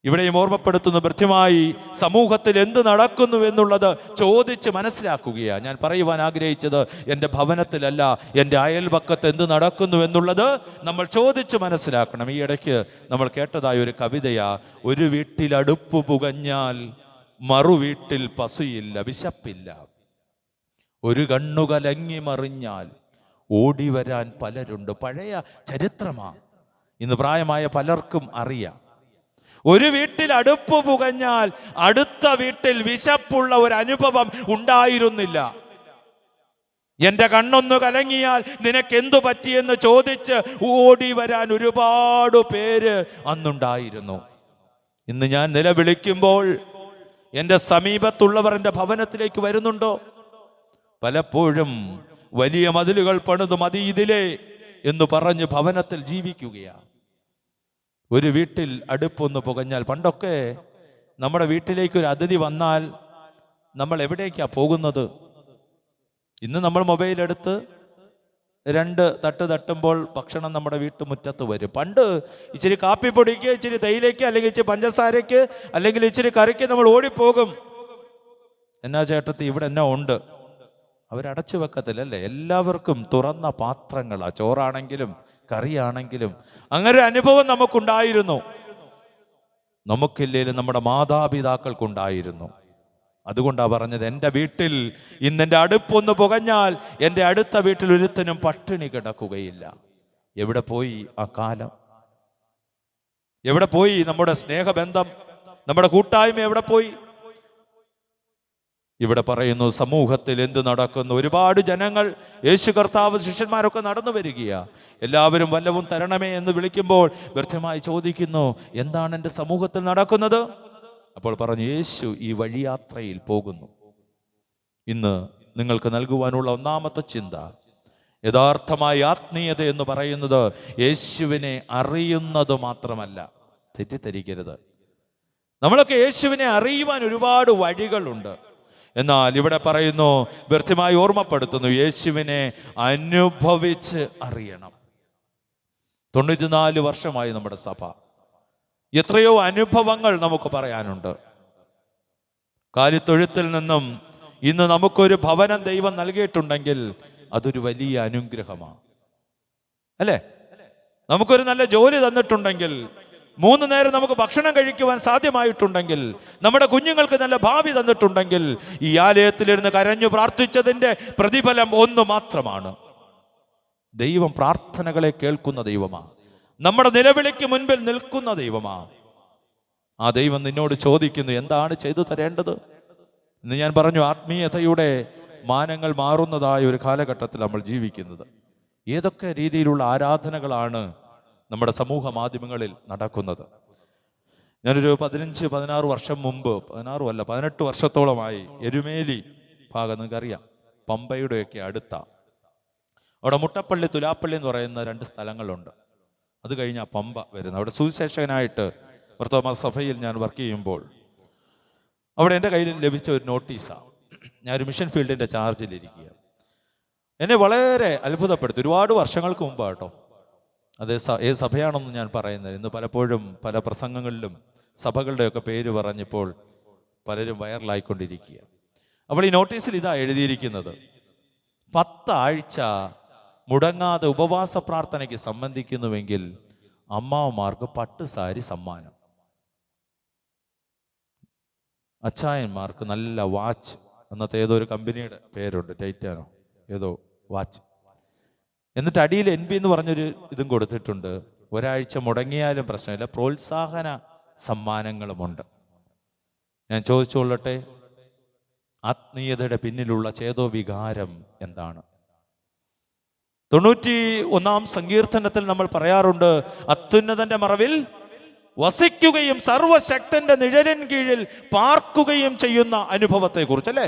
ഇവിടെയും ഓർമ്മപ്പെടുത്തുന്ന കൃത്യമായി സമൂഹത്തിൽ എന്ത് നടക്കുന്നു എന്നുള്ളത് ചോദിച്ച് മനസ്സിലാക്കുകയാണ്. ഞാൻ പറയുവാൻ ആഗ്രഹിച്ചത് എൻ്റെ ഭവനത്തിലല്ല, എൻ്റെ അയൽപക്കത്ത് എന്ത് നടക്കുന്നു എന്നുള്ളത് നമ്മൾ ചോദിച്ച് മനസ്സിലാക്കണം. ഈ ഇടയ്ക്ക് നമ്മൾ കേട്ടതായ ഒരു കവിതയാ, ഒരു വീട്ടിൽ അടുപ്പ് പുകഞ്ഞാൽ മറുവീട്ടിൽ പസിയില്ല, വിശപ്പില്ല. ഒരു കണ്ണുകലങ്ങി മറിഞ്ഞാൽ ഓടി വരാൻ പലരുണ്ട്. പഴയ ചരിത്രമാണ്, ഇന്ന് പ്രായമായ പലർക്കും അറിയാം. ഒരു വീട്ടിൽ അടുപ്പ് പുകഞ്ഞാൽ അടുത്ത വീട്ടിൽ വിശപ്പുള്ള ഒരു അനുഭവം ഉണ്ടായിരുന്നില്ല. എൻ്റെ കണ്ണൊന്നു കലങ്ങിയാൽ നിനക്കെന്തു പറ്റിയെന്ന് ചോദിച്ച് ഓടി വരാൻ ഒരുപാട് പേര് അന്നുണ്ടായിരുന്നു. ഇന്ന് ഞാൻ നിലവിളിക്കുമ്പോൾ എൻ്റെ സമീപത്തുള്ളവർ എൻ്റെ ഭവനത്തിലേക്ക് വരുന്നുണ്ടോ? പലപ്പോഴും വലിയ മതിലുകൾ പണിത് മതി ഇതിലേ എന്ന് പറഞ്ഞ് ഭവനത്തിൽ ജീവിക്കുകയാണ്. ഒരു വീട്ടിൽ അടുപ്പൊന്ന് പുകഞ്ഞാൽ, പണ്ടൊക്കെ നമ്മുടെ വീട്ടിലേക്ക് ഒരു അതിഥി വന്നാൽ നമ്മൾ എവിടേക്കാ പോകുന്നത്? ഇന്ന് നമ്മൾ മൊബൈൽ എടുത്ത് 2 തട്ട് തട്ടുമ്പോൾ ഭക്ഷണം നമ്മുടെ വീട്ടുമുറ്റത്ത് വരും. പണ്ട് ഇച്ചിരി കാപ്പിപ്പൊടിക്ക്, ഇച്ചിരി തേയിലേക്ക്, അല്ലെങ്കിൽ ഇച്ചിരി പഞ്ചസാരയ്ക്ക്, അല്ലെങ്കിൽ ഇച്ചിരി കറിക്ക് നമ്മൾ ഓടിപ്പോകും. എന്നാ ചേട്ടത്തി ഇവിടെ എന്നാ ഉണ്ട്? അവരടച്ചു വെക്കത്തില്ല അല്ലേ? എല്ലാവർക്കും തുറന്ന പാത്രങ്ങളാ, ചോറാണെങ്കിലും കറിയാണെങ്കിലും. അങ്ങനെ അനുഭവം നമുക്കുണ്ടായിരുന്നു. നമുക്കില്ലേലും നമ്മുടെ മാതാപിതാക്കൾക്കുണ്ടായിരുന്നു. അതുകൊണ്ടാണ് പറഞ്ഞത്, എൻ്റെ വീട്ടിൽ ഇന്ന് എൻ്റെ അടുപ്പൊന്ന് പുകഞ്ഞാൽ എൻ്റെ അടുത്ത വീട്ടിൽ ഒരുത്തനും പട്ടിണി കിടക്കുകയില്ല. എവിടെ പോയി ആ കാലം? എവിടെ പോയി നമ്മുടെ സ്നേഹബന്ധം, നമ്മുടെ കൂട്ടായ്മ എവിടെ പോയി? ഇവിടെ പറയുന്നു, സമൂഹത്തിൽ എന്ത് നടക്കുന്നു? ഒരുപാട് ജനങ്ങൾ, യേശു കർത്താവ്, ശിഷ്യന്മാരൊക്കെ നടന്നു വരികയാ. എല്ലാവരും വല്ലവും തരണമേ എന്ന് വിളിക്കുമ്പോൾ വ്യർത്ഥമായി ചോദിക്കുന്നു, എന്താണ് എൻ്റെ സമൂഹത്തിൽ നടക്കുന്നത്? അപ്പോൾ പറഞ്ഞു, യേശു ഈ വഴിയാത്രയിൽ പോകുന്നു. ഇന്ന് നിങ്ങൾക്ക് നൽകുവാനുള്ള ഒന്നാമത്തെ ചിന്ത, യഥാർത്ഥമായ ആത്മീയത എന്ന് പറയുന്നത് യേശുവിനെ അറിയുന്നത് മാത്രമല്ല. തെറ്റിദ്ധരിക്കരുത്. നമ്മളൊക്കെ യേശുവിനെ അറിയുവാൻ ഒരുപാട് വഴികളുണ്ട്. എന്നാൽ ഇവിടെ പറയുന്നു, വ്യർത്ഥമായി ഓർമ്മപ്പെടുത്തുന്നു, യേശുവിനെ അനുഭവിച്ച് അറിയണം. 94 വർഷമായി നമ്മുടെ സഭ. എത്രയോ അനുഭവങ്ങൾ നമുക്ക് പറയാനുണ്ട്. കാലിത്തൊഴുത്തിൽ നിന്നും ഇന്ന് നമുക്കൊരു ഭവനം ദൈവം നൽകിയിട്ടുണ്ടെങ്കിൽ അതൊരു വലിയ അനുഗ്രഹമാണ്, അല്ലേ? നമുക്കൊരു നല്ല ജോലി തന്നിട്ടുണ്ടെങ്കിൽ, 3 നേരം നമുക്ക് ഭക്ഷണം കഴിക്കുവാൻ സാധ്യമായിട്ടുണ്ടെങ്കിൽ, നമ്മുടെ കുഞ്ഞുങ്ങൾക്ക് നല്ല ഭാവി തന്നിട്ടുണ്ടെങ്കിൽ, ഈ ആലയത്തിലിരുന്ന് കരഞ്ഞു പ്രാർത്ഥിച്ചതിൻ്റെ പ്രതിഫലം ഒന്ന് മാത്രമാണ്. ദൈവം പ്രാർത്ഥനകളെ കേൾക്കുന്ന ദൈവമാണ്. നമ്മുടെ നിലവിളിക്ക് മുൻപിൽ നിൽക്കുന്ന ദൈവമാണ്. ആ ദൈവം നിന്നോട് ചോദിക്കുന്നു, എന്താണ് ചെയ്തു തരേണ്ടത്? ഇന്ന് ഞാൻ പറഞ്ഞു, ആത്മീയതയുടെ മാനങ്ങൾ മാറുന്നതായ ഒരു കാലഘട്ടത്തിൽ നമ്മൾ ജീവിക്കുന്നത്. ഏതൊക്കെ രീതിയിലുള്ള ആരാധനകളാണ് നമ്മുടെ സമൂഹ മാധ്യമങ്ങളിൽ നടക്കുന്നത്? ഞാനൊരു 15-16 വർഷം മുമ്പ്, 18 വർഷത്തോളമായി എരുമേലി ഭാഗം, നിങ്ങൾക്കറിയാം, പമ്പയുടെയൊക്കെ അടുത്ത, അവിടെ മുട്ടപ്പള്ളി, തുലാപ്പള്ളി എന്ന് പറയുന്ന 2 സ്ഥലങ്ങളുണ്ട്. അത് കഴിഞ്ഞാൽ പമ്പ വരുന്നത്. അവിടെ സുവിശേഷകനായിട്ട് വർത്തമാന സഭയിൽ ഞാൻ വർക്ക് ചെയ്യുമ്പോൾ അവിടെ എൻ്റെ കയ്യിൽ ലഭിച്ച ഒരു നോട്ടീസാണ്. ഞാനൊരു മിഷൻ ഫീൽഡിൻ്റെ ചാർജിലിരിക്കുക. എന്നെ വളരെ അത്ഭുതപ്പെടുത്തി. ഒരുപാട് വർഷങ്ങൾക്ക് മുമ്പ് കേട്ടോ. അത് ഏത് സഭയാണെന്ന് ഞാൻ പറയുന്നത്. ഇന്ന് പലപ്പോഴും പല പ്രസംഗങ്ങളിലും സഭകളുടെയൊക്കെ പേര് പറഞ്ഞപ്പോൾ പലരും വൈറലായിക്കൊണ്ടിരിക്കുക. അപ്പോൾ ഈ നോട്ടീസിൽ ഇതാ എഴുതിയിരിക്കുന്നത്, 10 ആഴ്ച മുടങ്ങാതെ ഉപവാസ പ്രാർത്ഥനയ്ക്ക് സംബന്ധിക്കുന്നുവെങ്കിൽ അമ്മാവന്മാർക്ക് പട്ടുസാരി സമ്മാനം, അച്ചായന്മാർക്ക് നല്ല വാച്ച്, അന്നത്തെ ഏതോ ഒരു കമ്പനിയുടെ പേരുണ്ട്, ടൈറ്റാനോ ഏതോ വാച്ച്. എന്നിട്ട് അടിയിൽ NB എന്ന് പറഞ്ഞൊരു ഇതും കൊടുത്തിട്ടുണ്ട്. ഒരാഴ്ച മുടങ്ങിയാലും പ്രശ്നമില്ല, പ്രോത്സാഹന സമ്മാനങ്ങളുമുണ്ട്. ഞാൻ ചോദിച്ചുകൊള്ളട്ടെ, ആത്മീയതയുടെ പിന്നിലുള്ള ചേതോവികാരം എന്താണ്? 91-ാം സങ്കീർത്തനത്തിൽ നമ്മൾ പറയാറുണ്ട്, അത്യുന്നതന്റെ മറവിൽ വസിക്കുകയും സർവശക്തന്റെ നിഴലിൻ കീഴിൽ പാർക്കുകയും ചെയ്യുന്ന അനുഭവത്തെ കുറിച്ചല്ലേ?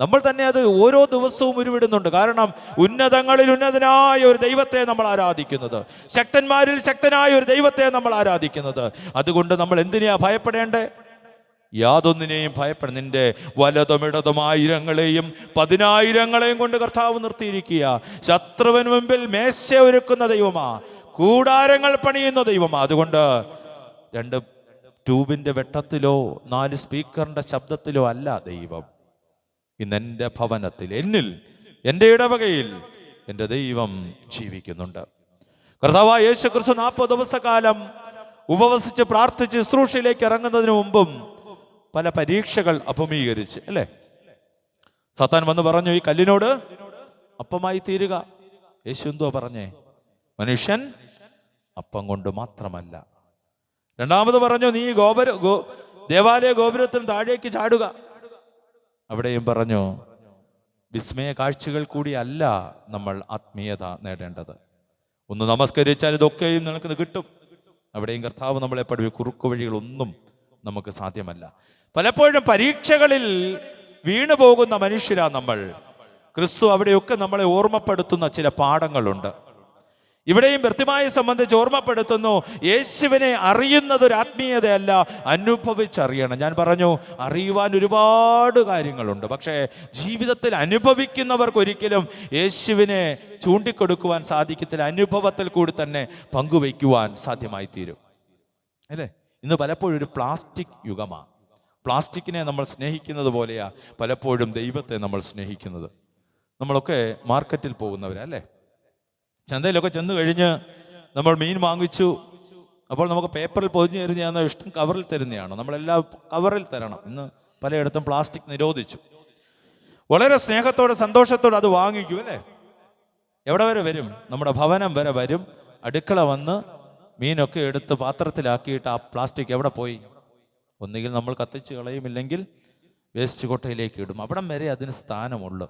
നമ്മൾ തന്നെ അത് ഓരോ ദിവസവും ഉരുവിടുന്നുണ്ട്. കാരണം ഉന്നതങ്ങളിൽ ഉന്നതനായ ഒരു ദൈവത്തെ നമ്മൾ ആരാധിക്കുന്നത്, ശക്തന്മാരിൽ ശക്തനായ ഒരു ദൈവത്തെ നമ്മൾ ആരാധിക്കുന്നത്. അതുകൊണ്ട് നമ്മൾ എന്തിനാ ഭയപ്പെടേണ്ടേ? യാതൊന്നിനെയും ഭയപ്പെടണം. നിന്റെ വലതും ഇടതും 1000-ങ്ങളെയും 10,000-ങ്ങളെയും കൊണ്ട് കർത്താവ് നിർത്തിയിരിക്കുക. ശത്രുവിന് മുമ്പിൽ മേശ ഒരുക്കുന്ന ദൈവമാ, കൂടാരങ്ങൾ പണിയുന്ന ദൈവമാ. അതുകൊണ്ട് 2 ട്യൂബിന്റെ വെട്ടത്തിലോ 4 സ്പീക്കറിന്റെ ശബ്ദത്തിലോ അല്ല ദൈവം. ഇന്ന് എൻ്റെ ഭവനത്തിൽ, എന്നിൽ, എൻ്റെ ഇടവകയിൽ എൻ്റെ ദൈവം ജീവിക്കുന്നുണ്ട്. കർത്താവായ യേശു ക്രിസ്തു 40 ദിവസക്കാലം ഉപവസിച്ച് പ്രാർത്ഥിച്ച് ശുശ്രൂഷയിലേക്ക് ഇറങ്ങുന്നതിന് മുമ്പും പല പരീക്ഷകൾ അഭിമുഖീകരിച്ച്, അല്ലേ? സാത്താൻ വന്ന് പറഞ്ഞു, ഈ കല്ലിനോട് അപ്പമായി തീരുക. യേശു എന്തോ പറഞ്ഞേ? മനുഷ്യൻ അപ്പം കൊണ്ട് മാത്രമല്ല. രണ്ടാമത് പറഞ്ഞു, നീ ദേവാലയ ഗോപുരത്തിന് താഴേക്ക് ചാടുക. അവിടെയും പറഞ്ഞു, വിസ്മയ കാഴ്ചകൾ കൂടിയല്ല നമ്മൾ ആത്മീയത നേടേണ്ടത്. ഒന്ന് നമസ്കരിച്ചാൽ ഇതൊക്കെയും നിനക്ക് കിട്ടും. അവിടെയും കർത്താവ് നമ്മളെ പഠിപ്പിക്കും, കുറുക്കു വഴികളൊന്നും നമുക്ക് സാധ്യമല്ല. പലപ്പോഴും പരീക്ഷകളിൽ വീണു പോകുന്ന മനുഷ്യരാ നമ്മൾ. ക്രിസ്തു അവിടെയൊക്കെ നമ്മളെ ഓർമ്മപ്പെടുത്തുന്ന ചില പാഠങ്ങളുണ്ട്. ഇവിടെയും ബർത്തിമായെ സംബന്ധിച്ച് ഓർമ്മപ്പെടുത്തുന്നു, യേശുവിനെ അറിയുന്നത് ഒരു ആത്മീയതയല്ല, അനുഭവിച്ചറിയണം. ഞാൻ പറഞ്ഞു, അറിയുവാൻ ഒരുപാട് കാര്യങ്ങളുണ്ട്, പക്ഷേ ജീവിതത്തിൽ അനുഭവിക്കുന്നവർക്ക് ഒരിക്കലും യേശുവിനെ ചൂണ്ടിക്കൊടുക്കുവാൻ സാധിക്കത്തില്ല. അനുഭവത്തിൽ കൂടി തന്നെ പങ്കുവയ്ക്കുവാൻ സാധ്യമായി തീരും, അല്ലേ? ഇന്ന് പലപ്പോഴും ഒരു പ്ലാസ്റ്റിക് യുഗമാണ്. പ്ലാസ്റ്റിക്കിനെ നമ്മൾ സ്നേഹിക്കുന്നത് പോലെയാ പലപ്പോഴും ദൈവത്തെ നമ്മൾ സ്നേഹിക്കുന്നത്. നമ്മളൊക്കെ മാർക്കറ്റിൽ പോകുന്നവരല്ലേ? ചന്തയിലൊക്കെ ചെന്ന് കഴിഞ്ഞ് നമ്മൾ മീൻ വാങ്ങിച്ചു, അപ്പോൾ നമുക്ക് പേപ്പറിൽ പൊതിഞ്ഞ് തരുന്നതാണ് ഇഷ്ടം, കവറിൽ തരുന്നതാണ്. നമ്മളെല്ലാം കവറിൽ തരണം. ഇന്ന് പലയിടത്തും പ്ലാസ്റ്റിക് നിരോധിച്ചു. വളരെ സ്നേഹത്തോടെ സന്തോഷത്തോടെ അത് വാങ്ങിക്കും, അല്ലേ? എവിടെ വരെ വരും? നമ്മുടെ ഭവനം വരെ വരും. അടുക്കള വന്ന് മീനൊക്കെ എടുത്ത് പാത്രത്തിലാക്കിയിട്ട് ആ പ്ലാസ്റ്റിക് എവിടെ പോയി? ഒന്നുകിൽ നമ്മൾ കത്തിച്ച് കളയും, ഇല്ലെങ്കിൽ വേസ്റ്റ് കൊട്ടയിലേക്ക് ഇടും. അവിടം വരെ അതിന് സ്ഥാനമുള്ളൂ.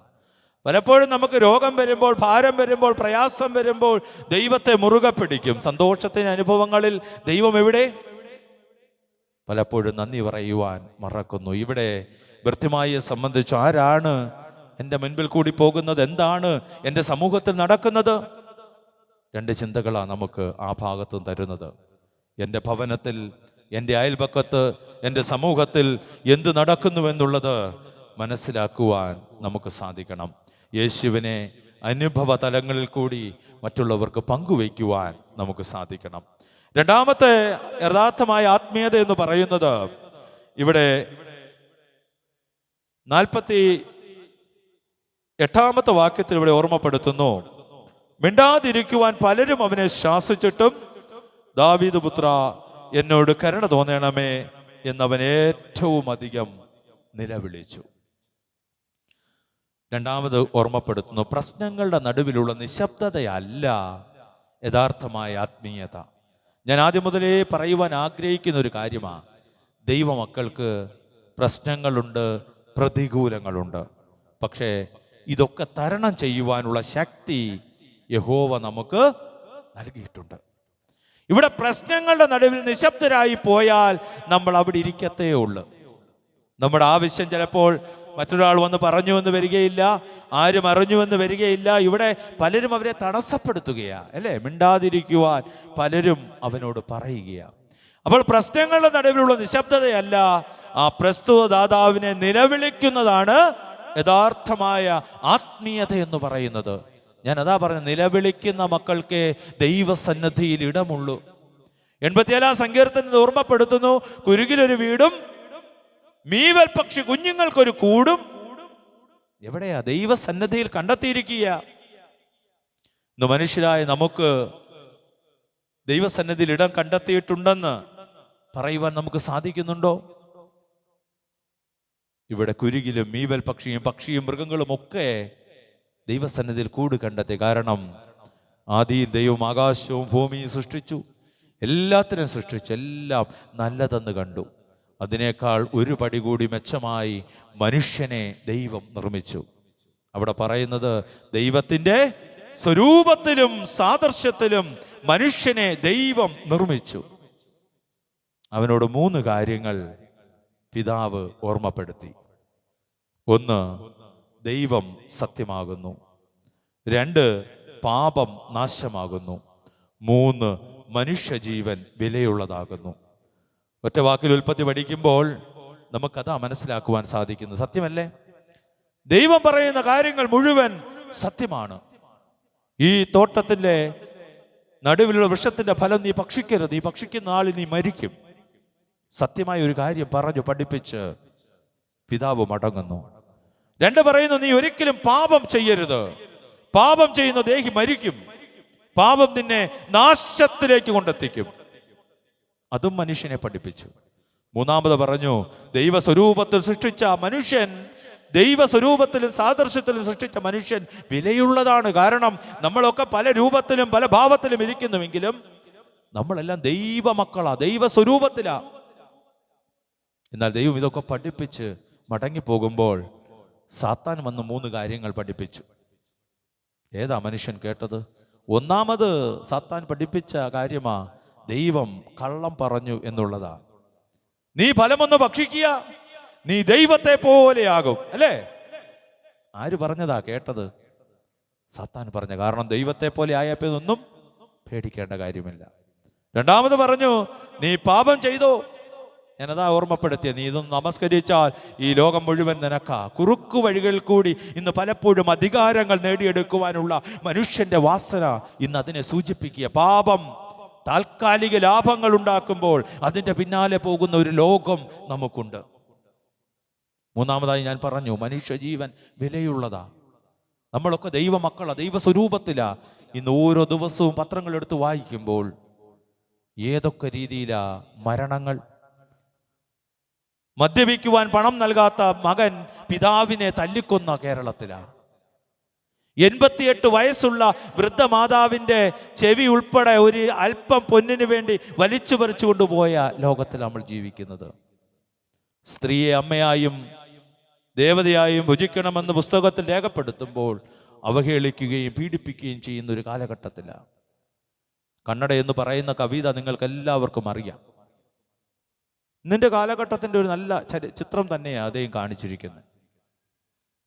പലപ്പോഴും നമുക്ക് രോഗം വരുമ്പോൾ, ഭാരം വരുമ്പോൾ, പ്രയാസം വരുമ്പോൾ ദൈവത്തെ മുറുകെ പിടിക്കും. സന്തോഷത്തിന് അനുഭവങ്ങളിൽ ദൈവം എവിടെ? പലപ്പോഴും നന്ദി പറയുവാൻ മറക്കുന്നു. ഇവിടെ ബർത്തിമായെ സംബന്ധിച്ച് ആരാണ് എൻ്റെ മുൻപിൽ കൂടി പോകുന്നത്? എന്താണ് എൻ്റെ സമൂഹത്തിൽ നടക്കുന്നത്? രണ്ട് ചിന്തകളാണ് നമുക്ക് ആ ഭാഗത്ത് തരുന്നത്. എൻ്റെ ഭവനത്തിൽ, എൻ്റെ അയൽപക്കത്ത്, എൻ്റെ സമൂഹത്തിൽ എന്ത് നടക്കുന്നുവെന്നുള്ളത് മനസ്സിലാക്കുവാൻ നമുക്ക് സാധിക്കണം. യേശുവിനെ അനുഭവ തലങ്ങളിൽ കൂടി മറ്റുള്ളവർക്ക് പങ്കുവയ്ക്കുവാൻ നമുക്ക് സാധിക്കണം. രണ്ടാമത്തെ യഥാർത്ഥമായ ആത്മീയത എന്ന് പറയുന്നത് ഇവിടെ 48 വാക്യത്തിൽ ഇവിടെ ഓർമ്മപ്പെടുത്തുന്നു. മിണ്ടാതിരിക്കുവാൻ പലരും അവനെ ശാസിച്ചിട്ടും, ദാവീദ് പുത്ര എന്നോട് കരുണ തോന്നണമേ എന്നവൻ ഏറ്റവും അധികം നിലവിളിച്ചു. രണ്ടാമത് ഓർമ്മപ്പെടുത്തുന്നു, പ്രശ്നങ്ങളുടെ നടുവിലുള്ള നിശബ്ദതയല്ല യഥാർത്ഥമായ ആത്മീയത. ഞാൻ ആദ്യം മുതലേ പറയുവാൻ ആഗ്രഹിക്കുന്ന ഒരു കാര്യമാണ്, ദൈവമക്കൾക്ക് പ്രശ്നങ്ങളുണ്ട്, പ്രതികൂലങ്ങളുണ്ട്. പക്ഷേ ഇതൊക്കെ തരണം ചെയ്യുവാനുള്ള ശക്തി യഹോവ നമുക്ക് നൽകിയിട്ടുണ്ട്. ഇവിടെ പ്രശ്നങ്ങളുടെ നടുവിൽ നിശബ്ദരായി പോയാൽ നമ്മൾ അവിടെ ഇരിക്കത്തേ ഉള്ളൂ. നമ്മുടെ ആവശ്യം ചിലപ്പോൾ മറ്റൊരാൾ വന്ന് പറഞ്ഞു എന്ന് വരികയില്ല, ആരും അറിഞ്ഞുവെന്ന് വരികയില്ല. ഇവിടെ പലരും അവരെ തടസ്സപ്പെടുത്തുകയാണ്, അല്ലേ? മിണ്ടാതിരിക്കുവാൻ പലരും അവനോട് പറയുകയാണ്. അപ്പോൾ പ്രശ്നങ്ങളുടെ നടുവിലുള്ള നിശബ്ദതയല്ല, ആ പ്രസ്തുത ദാതാവിനെ നിലവിളിക്കുന്നതാണ് യഥാർത്ഥമായ ആത്മീയത എന്ന് പറയുന്നത്. ഞാൻ അതാ പറഞ്ഞത്, നിലവിളിക്കുന്ന മക്കൾക്ക് ദൈവസന്നിധിയിൽ ഇടമുള്ളൂ. 87 സങ്കീർത്തനത്തിൽ ഓർമ്മപ്പെടുത്തുന്നു, കുരുകിലൊരു വീടും മീവൽ പക്ഷി കുഞ്ഞുങ്ങൾക്കൊരു കൂടും എവിടെയാ? ദൈവസന്നിധിയിൽ കണ്ടെത്തിയിരിക്കുക. ഇന്ന് മനുഷ്യരായ നമുക്ക് ദൈവസന്നിധിയിൽ ഇടം കണ്ടെത്തിയിട്ടുണ്ടെന്ന് പറയുവാൻ നമുക്ക് സാധിക്കുന്നുണ്ടോ? ഇവിടെ കുരുകിലും മീവൽ പക്ഷിയും മൃഗങ്ങളും ഒക്കെ ദൈവസന്നിധിയിൽ കൂട് കണ്ടെത്തി. കാരണം ആദിയിൽ ദൈവം ആകാശവും ഭൂമിയും സൃഷ്ടിച്ചു, എല്ലാത്തിനും സൃഷ്ടിച്ചു, എല്ലാം നല്ലതെന്ന് കണ്ടു. അതിനേക്കാൾ ഒരു പടി കൂടി മെച്ചമായി മനുഷ്യനെ ദൈവം നിർമ്മിച്ചു. അവിടെ പറയുന്നത്, ദൈവത്തിൻ്റെ സ്വരൂപത്തിലും സാദൃശ്യത്തിലും മനുഷ്യനെ ദൈവം നിർമ്മിച്ചു. അവനോട് 3 കാര്യങ്ങൾ പിതാവ് ഓർമ്മപ്പെടുത്തി. 1, ദൈവം സത്യമാകുന്നു. 2, പാപം നാശമാകുന്നു. 3, മനുഷ്യജീവൻ വിലയുള്ളതാകുന്നു. ഒറ്റ വാക്കിൽ ഉൽപ്പത്തി പഠിക്കുമ്പോൾ നമുക്കതാ മനസ്സിലാക്കുവാൻ സാധിക്കുന്നത്. സത്യമല്ലേ? ദൈവം പറയുന്ന കാര്യങ്ങൾ മുഴുവൻ സത്യമാണ്. ഈ തോട്ടത്തിന്റെ നടുവിലുള്ള വൃക്ഷത്തിന്റെ ഫലം നീ ഭക്ഷിക്കരുത്, നീ ഭക്ഷിക്കുന്ന ആളിൽ നീ മരിക്കും. സത്യമായ ഒരു കാര്യം പറഞ്ഞു പഠിപ്പിച്ച് പിതാവ് മടങ്ങുന്നു. 2 പറയുന്നു, നീ ഒരിക്കലും പാപം ചെയ്യരുത്, പാപം ചെയ്യുന്ന ദേഹി മരിക്കും, പാപം നിന്നെ നാശത്തിലേക്ക് കൊണ്ടെത്തിക്കും. അതും മനുഷ്യനെ പഠിപ്പിച്ചു. 3 പറഞ്ഞു, ദൈവസ്വരൂപത്തിൽ സൃഷ്ടിച്ച മനുഷ്യൻ, ദൈവസ്വരൂപത്തിലും സാദൃശ്യത്തിലും സൃഷ്ടിച്ച മനുഷ്യൻ വിലയുള്ളതാണ്. കാരണം നമ്മളൊക്കെ പല രൂപത്തിലും പല ഭാവത്തിലും ഇരിക്കുന്നുവെങ്കിലും നമ്മളെല്ലാം ദൈവമക്കളാ, ദൈവസ്വരൂപത്തിലാ. എന്നാൽ ദൈവം ഇതൊക്കെ പഠിപ്പിച്ച് മടങ്ങിപ്പോകുമ്പോൾ സാത്താൻ വന്ന് 3 കാര്യങ്ങൾ പഠിപ്പിച്ചു. ഏതാ മനുഷ്യൻ കേട്ടത്? ഒന്നാമത് സാത്താൻ പഠിപ്പിച്ച കാര്യമാ ദൈവം കള്ളം പറഞ്ഞു എന്നുള്ളതാ. നീ ഫലമൊന്ന് ഭക്ഷിക്കുക, നീ ദൈവത്തെ പോലെയാകും. അല്ലേ? ആര് പറഞ്ഞതാ കേട്ടത്? സാത്താൻ പറഞ്ഞ. കാരണം ദൈവത്തെ പോലെ ആയപ്പോ ഒന്നും പേടിക്കേണ്ട കാര്യമില്ല. രണ്ടാമത് പറഞ്ഞു, നീ പാപം ചെയ്തോ. ഞാനതാ ഓർമ്മപ്പെടുത്തിയ, നീ ഇതൊന്ന് നമസ്കരിച്ചാൽ ഈ ലോകം മുഴുവൻ നിനക്കാ. കുറുക്കു വഴികളിൽ കൂടി ഇന്ന് പലപ്പോഴും അധികാരങ്ങൾ നേടിയെടുക്കുവാനുള്ള മനുഷ്യന്റെ വാസന ഇന്ന് അതിനെ സൂചിപ്പിക്കുക. പാപം താൽക്കാലിക ലാഭങ്ങൾ ഉണ്ടാക്കുമ്പോൾ അതിൻ്റെ പിന്നാലെ പോകുന്ന ഒരു ലോകം നമുക്കുണ്ട്. മൂന്നാമതായി ഞാൻ പറഞ്ഞു, മനുഷ്യജീവൻ വിലയുള്ളതാ. നമ്മളൊക്കെ ദൈവമക്കളാ, ദൈവസ്വരൂപത്തിലാ. ഇന്ന് ഓരോ ദിവസവും പത്രങ്ങൾ എടുത്ത് വായിക്കുമ്പോൾ ഏതൊക്കെ രീതിയിലാ മരണങ്ങൾ. മദ്യപിക്കുവാൻ പണം നൽകാത്ത മകൻ പിതാവിനെ തല്ലിക്കൊന്ന കേരളത്തിലാണ്. 88 വയസ്സുള്ള വൃദ്ധമാതാവിൻ്റെ ചെവി ഉൾപ്പെടെ ഒരു അല്പം പൊന്നിന് വേണ്ടി വലിച്ചു പറിച്ചു കൊണ്ടുപോയ ലോകത്തിൽ നമ്മൾ ജീവിക്കുന്നത്. സ്ത്രീയെ അമ്മയായും ദേവതയായും ഭുജിക്കണമെന്ന് പുസ്തകത്തിൽ രേഖപ്പെടുത്തുമ്പോൾ അവഹേളിക്കുകയും പീഡിപ്പിക്കുകയും ചെയ്യുന്ന ഒരു കാലഘട്ടത്തിലാണ്. കണ്ണട എന്ന് പറയുന്ന കവിത നിങ്ങൾക്ക് എല്ലാവർക്കും അറിയാം. ഇന്നിൻ്റെ കാലഘട്ടത്തിൻ്റെ ഒരു നല്ല ചിത്രം തന്നെയാണ് അദ്ദേഹം കാണിച്ചിരിക്കുന്നത്.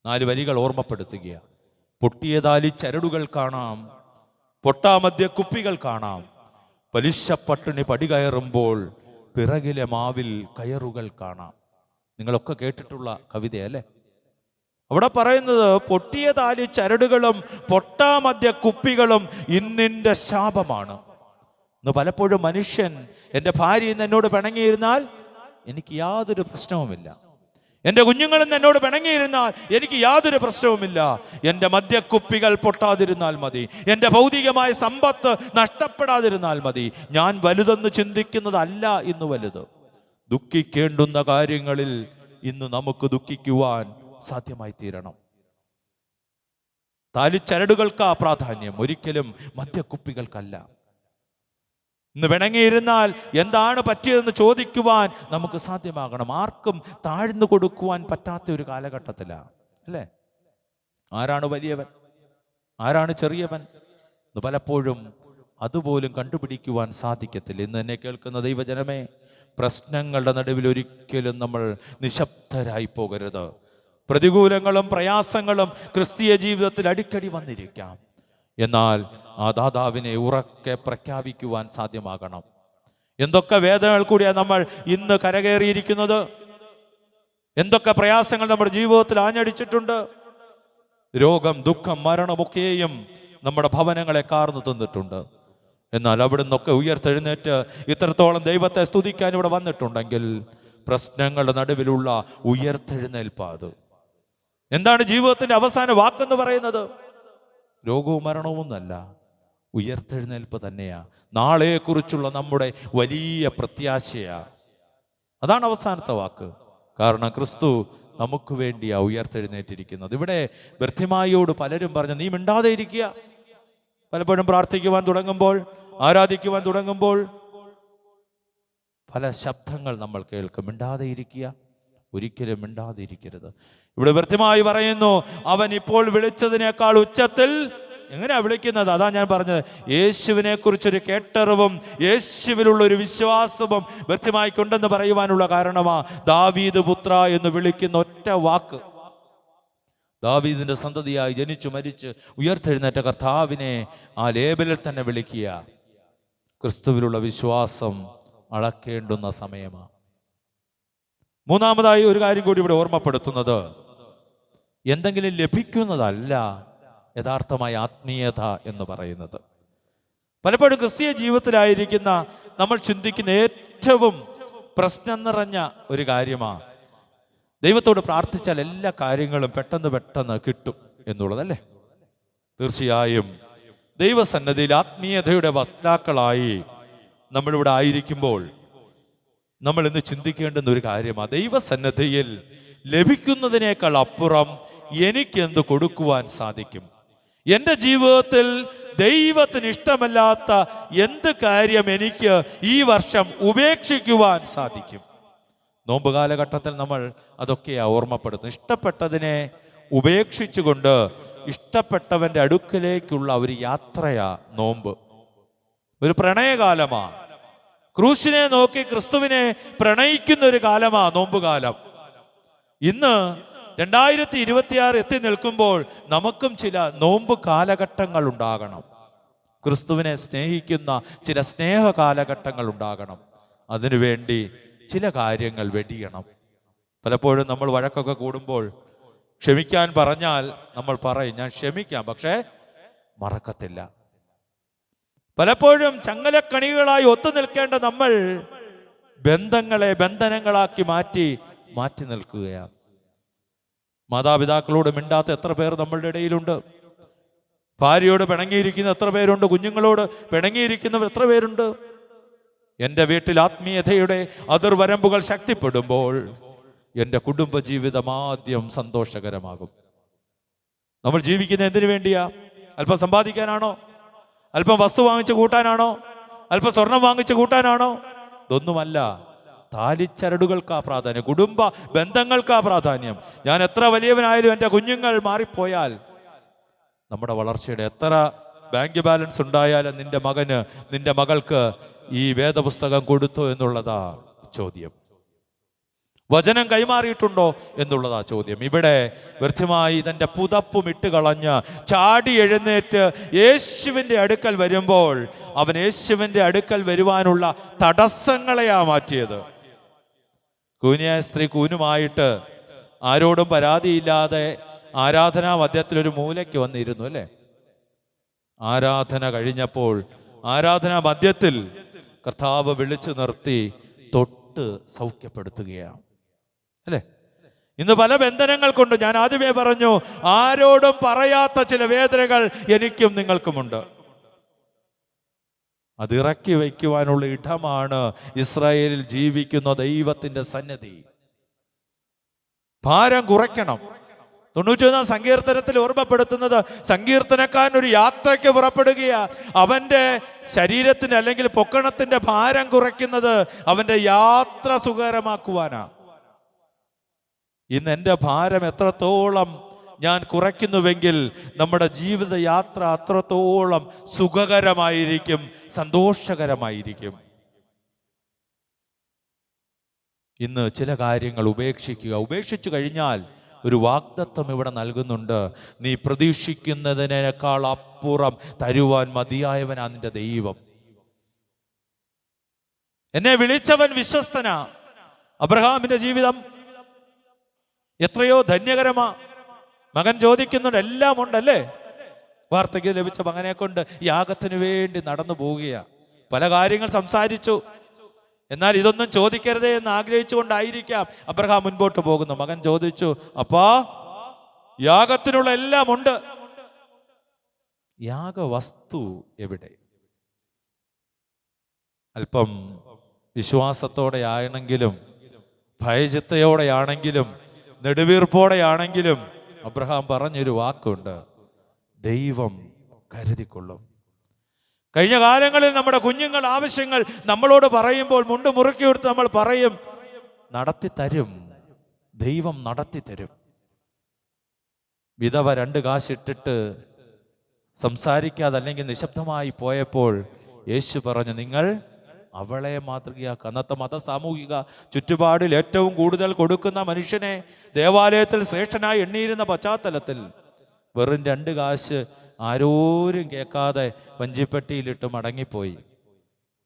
4 വരികൾ ഓർമ്മപ്പെടുത്തുകയാണ്. പൊട്ടിയതാലി ചരടുകൾ കാണാം, പൊട്ടാമദ്യ കുപ്പികൾ കാണാം, പലിശ പട്ടിണി പടി കയറുമ്പോൾ പിറകിലെ മാവിൽ കയറുകൾ കാണാം. നിങ്ങളൊക്കെ കേട്ടിട്ടുള്ള കവിതയല്ലേ? അവിടെ പറയുന്നത് പൊട്ടിയതാലി ചരടുകളും പൊട്ടാമദ്യ കുപ്പികളും ഇന്നിൻ്റെ ശാപമാണ്. ഇന്ന് പലപ്പോഴും മനുഷ്യൻ, എൻ്റെ ഭാര്യ ഇന്ന് എന്നോട് പിണങ്ങിയിരുന്നാൽ എനിക്ക് യാതൊരു പ്രശ്നവുമില്ല, എൻ്റെ കുഞ്ഞുങ്ങളിൽ എന്നോട് പിണങ്ങിയിരുന്നാൽ എനിക്ക് യാതൊരു പ്രശ്നവുമില്ല, എൻ്റെ മദ്യക്കുപ്പികൾ പൊട്ടാതിരുന്നാൽ മതി, എൻ്റെ ഭൗതികമായ സമ്പത്ത് നഷ്ടപ്പെടാതിരുന്നാൽ മതി. ഞാൻ വലുതെന്ന് ചിന്തിക്കുന്നതല്ല ഇന്ന് വലുത്. ദുഃഖിക്കേണ്ടുന്ന കാര്യങ്ങളിൽ ഇന്ന് നമുക്ക് ദുഃഖിക്കുവാൻ സാധ്യമായി തീരണം. താലിച്ചരടുകൾക്കാ പ്രാധാന്യം, ഒരിക്കലും മദ്യക്കുപ്പികൾക്കല്ല. ഇന്ന് പിണങ്ങിയിരുന്നാൽ എന്താണ് പറ്റിയതെന്ന് ചോദിക്കുവാൻ നമുക്ക് സാധ്യമാകണം. ആർക്കും താഴ്ന്നു കൊടുക്കുവാൻ പറ്റാത്ത ഒരു കാലഘട്ടത്തിലാണ്, അല്ലേ? ആരാണ് വലിയവൻ, ആരാണ് ചെറിയവൻ എന്ന് പലപ്പോഴും അതുപോലും കണ്ടുപിടിക്കുവാൻ സാധിക്കത്തില്ല. ഇന്ന് എന്നെ കേൾക്കുന്ന ദൈവജനമേ, പ്രശ്നങ്ങളുടെ നടുവിൽ ഒരിക്കലും നമ്മൾ നിശബ്ദരായി പോകരുത്. പ്രതികൂലങ്ങളും പ്രയാസങ്ങളും ക്രിസ്തീയ ജീവിതത്തിൽ അടിക്കടി വന്നിരിക്കാം. എന്നാൽ ആ ദാതാവിനെ ഉറക്കെ പ്രഖ്യാപിക്കുവാൻ സാധ്യമാകണം. എന്തൊക്കെ വേദനകൾ കൂടിയാണ് നമ്മൾ ഇന്ന് കരകയറിയിരിക്കുന്നത്, എന്തൊക്കെ പ്രയാസങ്ങൾ നമ്മുടെ ജീവിതത്തിൽ ആഞ്ഞടിച്ചിട്ടുണ്ട്. രോഗം, ദുഃഖം, മരണമൊക്കെയും നമ്മുടെ ഭവനങ്ങളെ കാർന്നു തന്നിട്ടുണ്ട്. എന്നാൽ അവിടെ നിന്നൊക്കെ ഉയർത്തെഴുന്നേറ്റ് ഇത്രത്തോളം ദൈവത്തെ സ്തുതിക്കാൻ ഇവിടെ വന്നിട്ടുണ്ടെങ്കിൽ പ്രശ്നങ്ങളുടെ നടുവിലുള്ള ഉയർത്തെഴുന്നേൽപ്പാത്. എന്താണ് ജീവിതത്തിന്റെ അവസാന വാക്കെന്ന് പറയുന്നത്? രോഗവും മരണവും എന്നല്ല, ഉയർത്തെഴുന്നേൽപ്പ് തന്നെയാ. നാളെക്കുറിച്ചുള്ള നമ്മുടെ വലിയ പ്രത്യാശയാ. അതാണ് അവസാനത്തെ വാക്ക്. കാരണം ക്രിസ്തു നമുക്ക് വേണ്ടിയാ ഉയർത്തെഴുന്നേറ്റിരിക്കുന്നത്. ഇവിടെ ബർത്തിമായിയോട് പലരും പറഞ്ഞു, നീ മിണ്ടാതെ ഇരിക്കുക. പലപ്പോഴും പ്രാർത്ഥിക്കുവാൻ തുടങ്ങുമ്പോൾ, ആരാധിക്കുവാൻ തുടങ്ങുമ്പോൾ പല ശബ്ദങ്ങൾ നമ്മൾ കേൾക്കും. മിണ്ടാതെ ഇരിക്കുക, ഒരിക്കലും മിണ്ടാതെ ഇരിക്കരുത്. ഇവിടെ ബർത്തിമായി പറയുന്നു, അവൻ ഇപ്പോൾ വിളിച്ചതിനേക്കാൾ ഉച്ചത്തിൽ. എങ്ങനെയാ വിളിക്കുന്നത്? അതാ ഞാൻ പറഞ്ഞത്, യേശുവിനെ കുറിച്ചൊരു കേട്ടറിവും യേശുവിലുള്ള ഒരു വിശ്വാസവും ബർത്തിമായിക്കൊണ്ടെന്ന് പറയുവാനുള്ള കാരണമാ ദാവീദ് പുത്ര എന്ന് വിളിക്കുന്ന ഒറ്റ വാക്ക്. ദാവീദിന്റെ സന്തതിയായി ജനിച്ചു മരിച്ച് ഉയർത്തെഴുന്നേറ്റ കർത്താവിനെ ആ ലേബലിൽ തന്നെ വിളിക്കുക. ക്രിസ്തുവിലുള്ള വിശ്വാസം അളക്കേണ്ടുന്ന സമയമാണ്. മൂന്നാമതായി ഒരു കാര്യം കൂടി ഇവിടെ ഓർമ്മപ്പെടുത്തുന്നത്, എന്തെങ്കിലും ലഭിക്കുന്നതല്ല യഥാർത്ഥമായ ആത്മീയത എന്ന് പറയുന്നത്. പലപ്പോഴും ക്രിസ്തീയ ജീവിതത്തിലായിരിക്കുന്ന നമ്മൾ ചിന്തിക്കുന്ന ഏറ്റവും പ്രശ്നം നിറഞ്ഞ ഒരു കാര്യമാണ്, ദൈവത്തോട് പ്രാർത്ഥിച്ചാൽ എല്ലാ കാര്യങ്ങളും പെട്ടെന്ന് കിട്ടും എന്നുള്ളതല്ലേ? തീർച്ചയായും ദൈവസന്നദ്ധിയിൽ ആത്മീയതയുടെ വക്താക്കളായി നമ്മളിവിടെ ആയിരിക്കുമ്പോൾ നമ്മൾ ഇന്ന് ചിന്തിക്കേണ്ടുന്ന ഒരു കാര്യമാണ്, ദൈവസന്നദ്ധിയിൽ ലഭിക്കുന്നതിനേക്കാൾ അപ്പുറം എനിക്കെന്ത് കൊടുക്കുവാൻ സാധിക്കും? എൻ്റെ ജീവിതത്തിൽ ദൈവത്തിന് ഇഷ്ടമല്ലാത്ത എന്ത് കാര്യം എനിക്ക് ഈ വർഷം ഉപേക്ഷിക്കുവാൻ സാധിക്കും? നോമ്പ് കാലഘട്ടത്തിൽ നമ്മൾ അതൊക്കെയാ ഓർമ്മപ്പെടുത്തുന്നത്. ഇഷ്ടപ്പെട്ടതിനെ ഉപേക്ഷിച്ചുകൊണ്ട് ഇഷ്ടപ്പെട്ടവന്റെ അടുക്കലേക്കുള്ള ഒരു യാത്രയാ നോമ്പ്. ഒരു പ്രണയകാലമാ. ക്രൂശിനെ നോക്കി ക്രിസ്തുവിനെ പ്രണയിക്കുന്ന ഒരു കാലമാ നോമ്പുകാലം. ഇന്ന് 2026 എത്തി നിൽക്കുമ്പോൾ നമുക്കും ചില നോമ്പ് കാലഘട്ടങ്ങൾ ഉണ്ടാകണം. ക്രിസ്തുവിനെ സ്നേഹിക്കുന്ന ചില സ്നേഹ കാലഘട്ടങ്ങൾ ഉണ്ടാകണം. അതിനുവേണ്ടി ചില കാര്യങ്ങൾ വെടിയണം. പലപ്പോഴും നമ്മൾ വഴക്കൊക്കെ കൂടുമ്പോൾ ക്ഷമിക്കാൻ പറഞ്ഞാൽ നമ്മൾ പറയും ഞാൻ ക്ഷമിക്കാം, പക്ഷേ മറക്കത്തില്ല. പലപ്പോഴും ചങ്ങലക്കണികളായി ഒത്തു നിൽക്കേണ്ട നമ്മൾ ബന്ധങ്ങളെ ബന്ധനങ്ങളാക്കി മാറ്റി നിൽക്കുകയാണ്. മാതാപിതാക്കളോട് മിണ്ടാത്ത എത്ര പേർ നമ്മളുടെ ഇടയിലുണ്ട്? ഭാര്യയോട് പിണങ്ങിയിരിക്കുന്ന എത്ര പേരുണ്ട്? കുഞ്ഞുങ്ങളോട് പിണങ്ങിയിരിക്കുന്നവർ എത്ര പേരുണ്ട്? എൻ്റെ വീട്ടിൽ ആത്മീയതയുടെ അതിർവരമ്പുകൾ ശക്തിപ്പെടുമ്പോൾ എൻ്റെ കുടുംബജീവിതം ആദ്യം സന്തോഷകരമാകും. നമ്മൾ ജീവിക്കുന്ന എന്തിനു വേണ്ടിയാ? അല്പം സമ്പാദിക്കാനാണോ? അല്പം വസ്തു വാങ്ങിച്ച് കൂട്ടാനാണോ? അല്പം സ്വർണം വാങ്ങിച്ച് കൂട്ടാനാണോ? ഇതൊന്നുമല്ല. താലിച്ചരടുകൾക്കാ പ്രാധാന്യം, കുടുംബ ബന്ധങ്ങൾക്കാ പ്രാധാന്യം. ഞാൻ എത്ര വലിയവനായാലും എൻ്റെ കുഞ്ഞുങ്ങൾ മാറിപ്പോയാൽ, നമ്മുടെ വളർച്ചയുടെ എത്ര ബാങ്ക് ബാലൻസ് ഉണ്ടായാലും നിന്റെ മകന് നിന്റെ മകൾക്ക് ഈ വേദപുസ്തകം കൊടുത്തോ എന്നുള്ളതാ ചോദ്യം. വചനം കൈമാറിയിട്ടുണ്ടോ എന്നുള്ളതാ ചോദ്യം. ഇവിടെ വ്യർത്ഥമായി തൻ്റെ പുതപ്പും ഇട്ട് കളഞ്ഞ് ചാടി എഴുന്നേറ്റ് യേശുവിൻ്റെ അടുക്കൽ വരുമ്പോൾ അവൻ യേശുവിൻ്റെ അടുക്കൽ വരുവാനുള്ള തടസ്സങ്ങളെയാ മാറ്റിയത്. കൂനിയായ സ്ത്രീ കൂനുമായിട്ട് ആരോടും പരാതിയില്ലാതെ ആരാധനാ മധ്യത്തിലൊരു മൂലയ്ക്ക് വന്നിരുന്നു അല്ലേ? ആരാധന കഴിഞ്ഞപ്പോൾ ആരാധനാ മധ്യത്തിൽ കർത്താവ് വിളിച്ചു നിർത്തി തൊട്ട് സൗഖ്യപ്പെടുത്തുകയാണ് അല്ലേ? ഇന്ന് പല ബന്ധനങ്ങൾ കൊണ്ട്, ഞാൻ ആദ്യമേ പറഞ്ഞു, ആരോടും പറയാത്ത ചില വേദനകൾ എനിക്കും നിങ്ങൾക്കുമുണ്ട്. അത് ഇറക്കി വയ്ക്കുവാനുള്ള ഇടമാണ് ഇസ്രായേലിൽ ജീവിക്കുന്ന ദൈവത്തിന്റെ സന്നിധി. ഭാരം കുറയ്ക്കണം. 91 സങ്കീർത്തനത്തിൽ ഓർമ്മപ്പെടുത്തുന്നത്, സങ്കീർത്തനക്കാരൻ ഒരു യാത്രയ്ക്ക് പുറപ്പെടുകയാ. അവന്റെ ശരീരത്തിന്റെ അല്ലെങ്കിൽ പൊക്കണത്തിന്റെ ഭാരം കുറയ്ക്കുന്നത് അവന്റെ യാത്ര സുഖകരമാക്കുവാനാ. ഇന്ന് എൻ്റെ ഭാരം എത്രത്തോളം ഞാൻ കുറയ്ക്കുന്നുവെങ്കിൽ നമ്മുടെ ജീവിതയാത്ര അത്രത്തോളം സുഖകരമായിരിക്കും, സന്തോഷകരമായിരിക്കും. ഇന്ന് ചില കാര്യങ്ങൾ ഉപേക്ഷിക്കുക. ഉപേക്ഷിച്ചു കഴിഞ്ഞാൽ ഒരു വാഗ്ദത്തം ഇവിടെ നൽകുന്നുണ്ട്. നീ പ്രതീക്ഷിക്കുന്നതിനേക്കാൾ അപ്പുറം തരുവാൻ മതിയായവനാ നിന്റെ ദൈവം. എന്നെ വിളിച്ചവൻ വിശ്വസ്തനാ. അബ്രഹാമിന്റെ ജീവിതം എത്രയോ ധന്യകരമാ. മകൻ ചോദിക്കുന്നുണ്ട്, എല്ലാം ഉണ്ടല്ലേ? വാർദ്ധക്യം ലഭിച്ച മകനെ കൊണ്ട് യാഗത്തിന് വേണ്ടി നടന്നു പോവുകയാ. പല കാര്യങ്ങൾ സംസാരിച്ചു, എന്നാൽ ഇതൊന്നും ചോദിക്കരുതേ എന്ന് ആഗ്രഹിച്ചുകൊണ്ടായിരിക്കാം അബ്രഹാം മുൻപോട്ട് പോകുന്നു. മകൻ ചോദിച്ചു, അപ്പാ യാഗത്തിനുള്ള എല്ലാം ഉണ്ട്, യാഗവസ്തു എവിടെ? അല്പം വിശ്വാസത്തോടെ ആണെങ്കിലും ഭയചിത്തയോടെയാണെങ്കിലും നെടുവീർപ്പോടെയാണെങ്കിലും അബ്രഹാം പറഞ്ഞൊരു വാക്കുണ്ട്, ദൈവം കരുതിക്കൊള്ളും. കഴിഞ്ഞ കാലങ്ങളിൽ നമ്മുടെ കുഞ്ഞുങ്ങൾ ആവശ്യങ്ങൾ നമ്മളോട് പറയുമ്പോൾ മുണ്ട് മുറുക്കി കൊടുത്ത് നമ്മൾ പറയും, നടത്തി തരും, ദൈവം നടത്തി തരും. വിധവ 2 കാശിട്ടിട്ട് സംസാരിക്കാതെ അല്ലെങ്കിൽ നിശബ്ദമായി പോയപ്പോൾ യേശു പറഞ്ഞു, നിങ്ങൾ അവളെ മാതൃകയാക്കുക. അന്നത്തെ മത സാമൂഹിക ചുറ്റുപാടിൽ ഏറ്റവും കൂടുതൽ കൊടുക്കുന്ന മനുഷ്യനെ ദേവാലയത്തിൽ ശ്രേഷ്ഠനായി എണ്ണിയിരുന്ന പശ്ചാത്തലത്തിൽ വെറും 2 കാശ് ആരോരും കേൾക്കാതെ വഞ്ചിപ്പെട്ടിയിലിട്ട് മടങ്ങിപ്പോയി.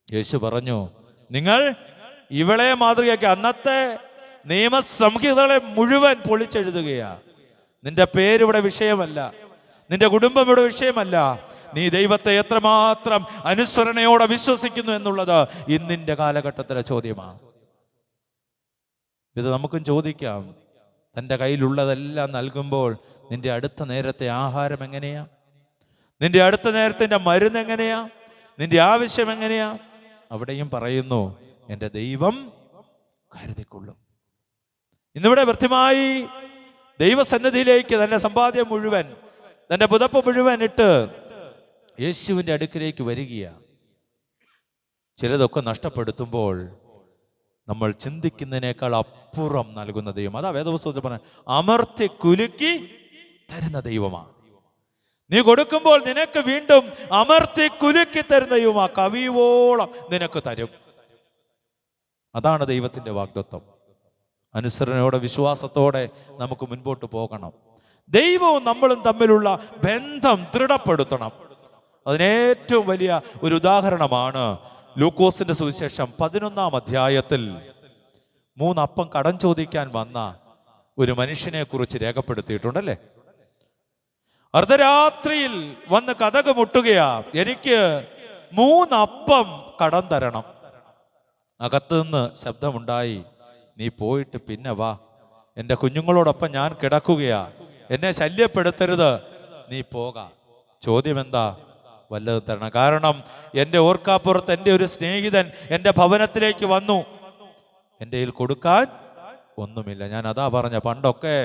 യേശു പറഞ്ഞു, നിങ്ങൾ ഇവളെ മാതൃകയാക്കി. അന്നത്തെ നിയമസംഹിതകളെ മുഴുവൻ പൊളിച്ചെഴുതുകയാ. നിന്റെ പേരിവിടെ വിഷയമല്ല, നിന്റെ കുടുംബം ഇവിടെ വിഷയമല്ല, നീ ദൈവത്തെ എത്രമാത്രം അനുസരണയോടെ വിശ്വസിക്കുന്നു എന്നുള്ളത് ഇന്നിന്റെ കാലഘട്ടത്തിലെ ചോദ്യമാണ്. ഇത് നമുക്കും ചോദിക്കാം. തൻ്റെ കയ്യിലുള്ളതെല്ലാം നൽകുമ്പോൾ നിന്റെ അടുത്ത നേരത്തെ ആഹാരം എങ്ങനെയാ? നിന്റെ അടുത്ത നേരത്തിന്റെ മരുന്ന് എങ്ങനെയാ? നിന്റെ ആവശ്യം എങ്ങനെയാ? അവിടെയും പറയുന്നു, എൻ്റെ ദൈവം കരുതിക്കൊള്ളും. ഇന്നിവിടെ കൃത്യമായി ദൈവസന്നിധിയിലേക്ക് തൻ്റെ സമ്പാദ്യം മുഴുവൻ, തൻ്റെ പുതപ്പ് മുഴുവൻ ഇട്ട് യേശുവിൻ്റെ അടുക്കിലേക്ക് വരികയാണ്. ചിലതൊക്കെ നഷ്ടപ്പെടുത്തുമ്പോൾ നമ്മൾ ചിന്തിക്കുന്നതിനേക്കാൾ അപ്പുറം നൽകുന്ന ദൈവം. അതാ വേദപുസ്തകത്തിൽ പറഞ്ഞ, അമർത്തി കുലുക്കി തരുന്ന ദൈവമാണ്. നീ കൊടുക്കുമ്പോൾ നിനക്ക് വീണ്ടും അമർത്തി കുലുക്കി തരുന്ന ദൈവമാ. കവിയോളം നിനക്ക് തരും. അതാണ് ദൈവത്തിന്റെ വാഗ്ദത്തം. അനുസരണയോടെ വിശ്വാസത്തോടെ നമുക്ക് മുൻപോട്ട് പോകണം. ദൈവവും നമ്മളും തമ്മിലുള്ള ബന്ധം ദൃഢപ്പെടുത്തണം. അതിനേറ്റവും വലിയ ഒരു ഉദാഹരണമാണ് ലൂക്കോസിന്റെ സുവിശേഷം 11-ാം അധ്യായത്തിൽ 3 അപ്പം കടം ചോദിക്കാൻ വന്ന ഒരു മനുഷ്യനെ കുറിച്ച് രേഖപ്പെടുത്തിയിട്ടുണ്ടല്ലേ. അർദ്ധരാത്രിയിൽ വന്ന് കതക് മുട്ടുകയാ, എനിക്ക് 3 അപ്പം കടം തരണം. അകത്തുനിന്ന് ശബ്ദമുണ്ടായി, നീ പോയിട്ട് പിന്നെ വാ, എൻ്റെ കുഞ്ഞുങ്ങളോടൊപ്പം ഞാൻ കിടക്കുകയാ, എന്നെ ശല്യപ്പെടുത്തരുത്, നീ പോകാം. ചോദ്യം എന്താ? വല്ലതും തരണം. കാരണം എൻ്റെ ഓർക്കാപ്പുറത്ത് എൻ്റെ ഒരു സ്നേഹിതൻ എൻ്റെ ഭവനത്തിലേക്ക് വന്നു, എൻ്റെ കയ്യിൽ കൊടുക്കാൻ ഒന്നുമില്ല. ഞാൻ അതാ പറഞ്ഞ, പണ്ടൊക്കെ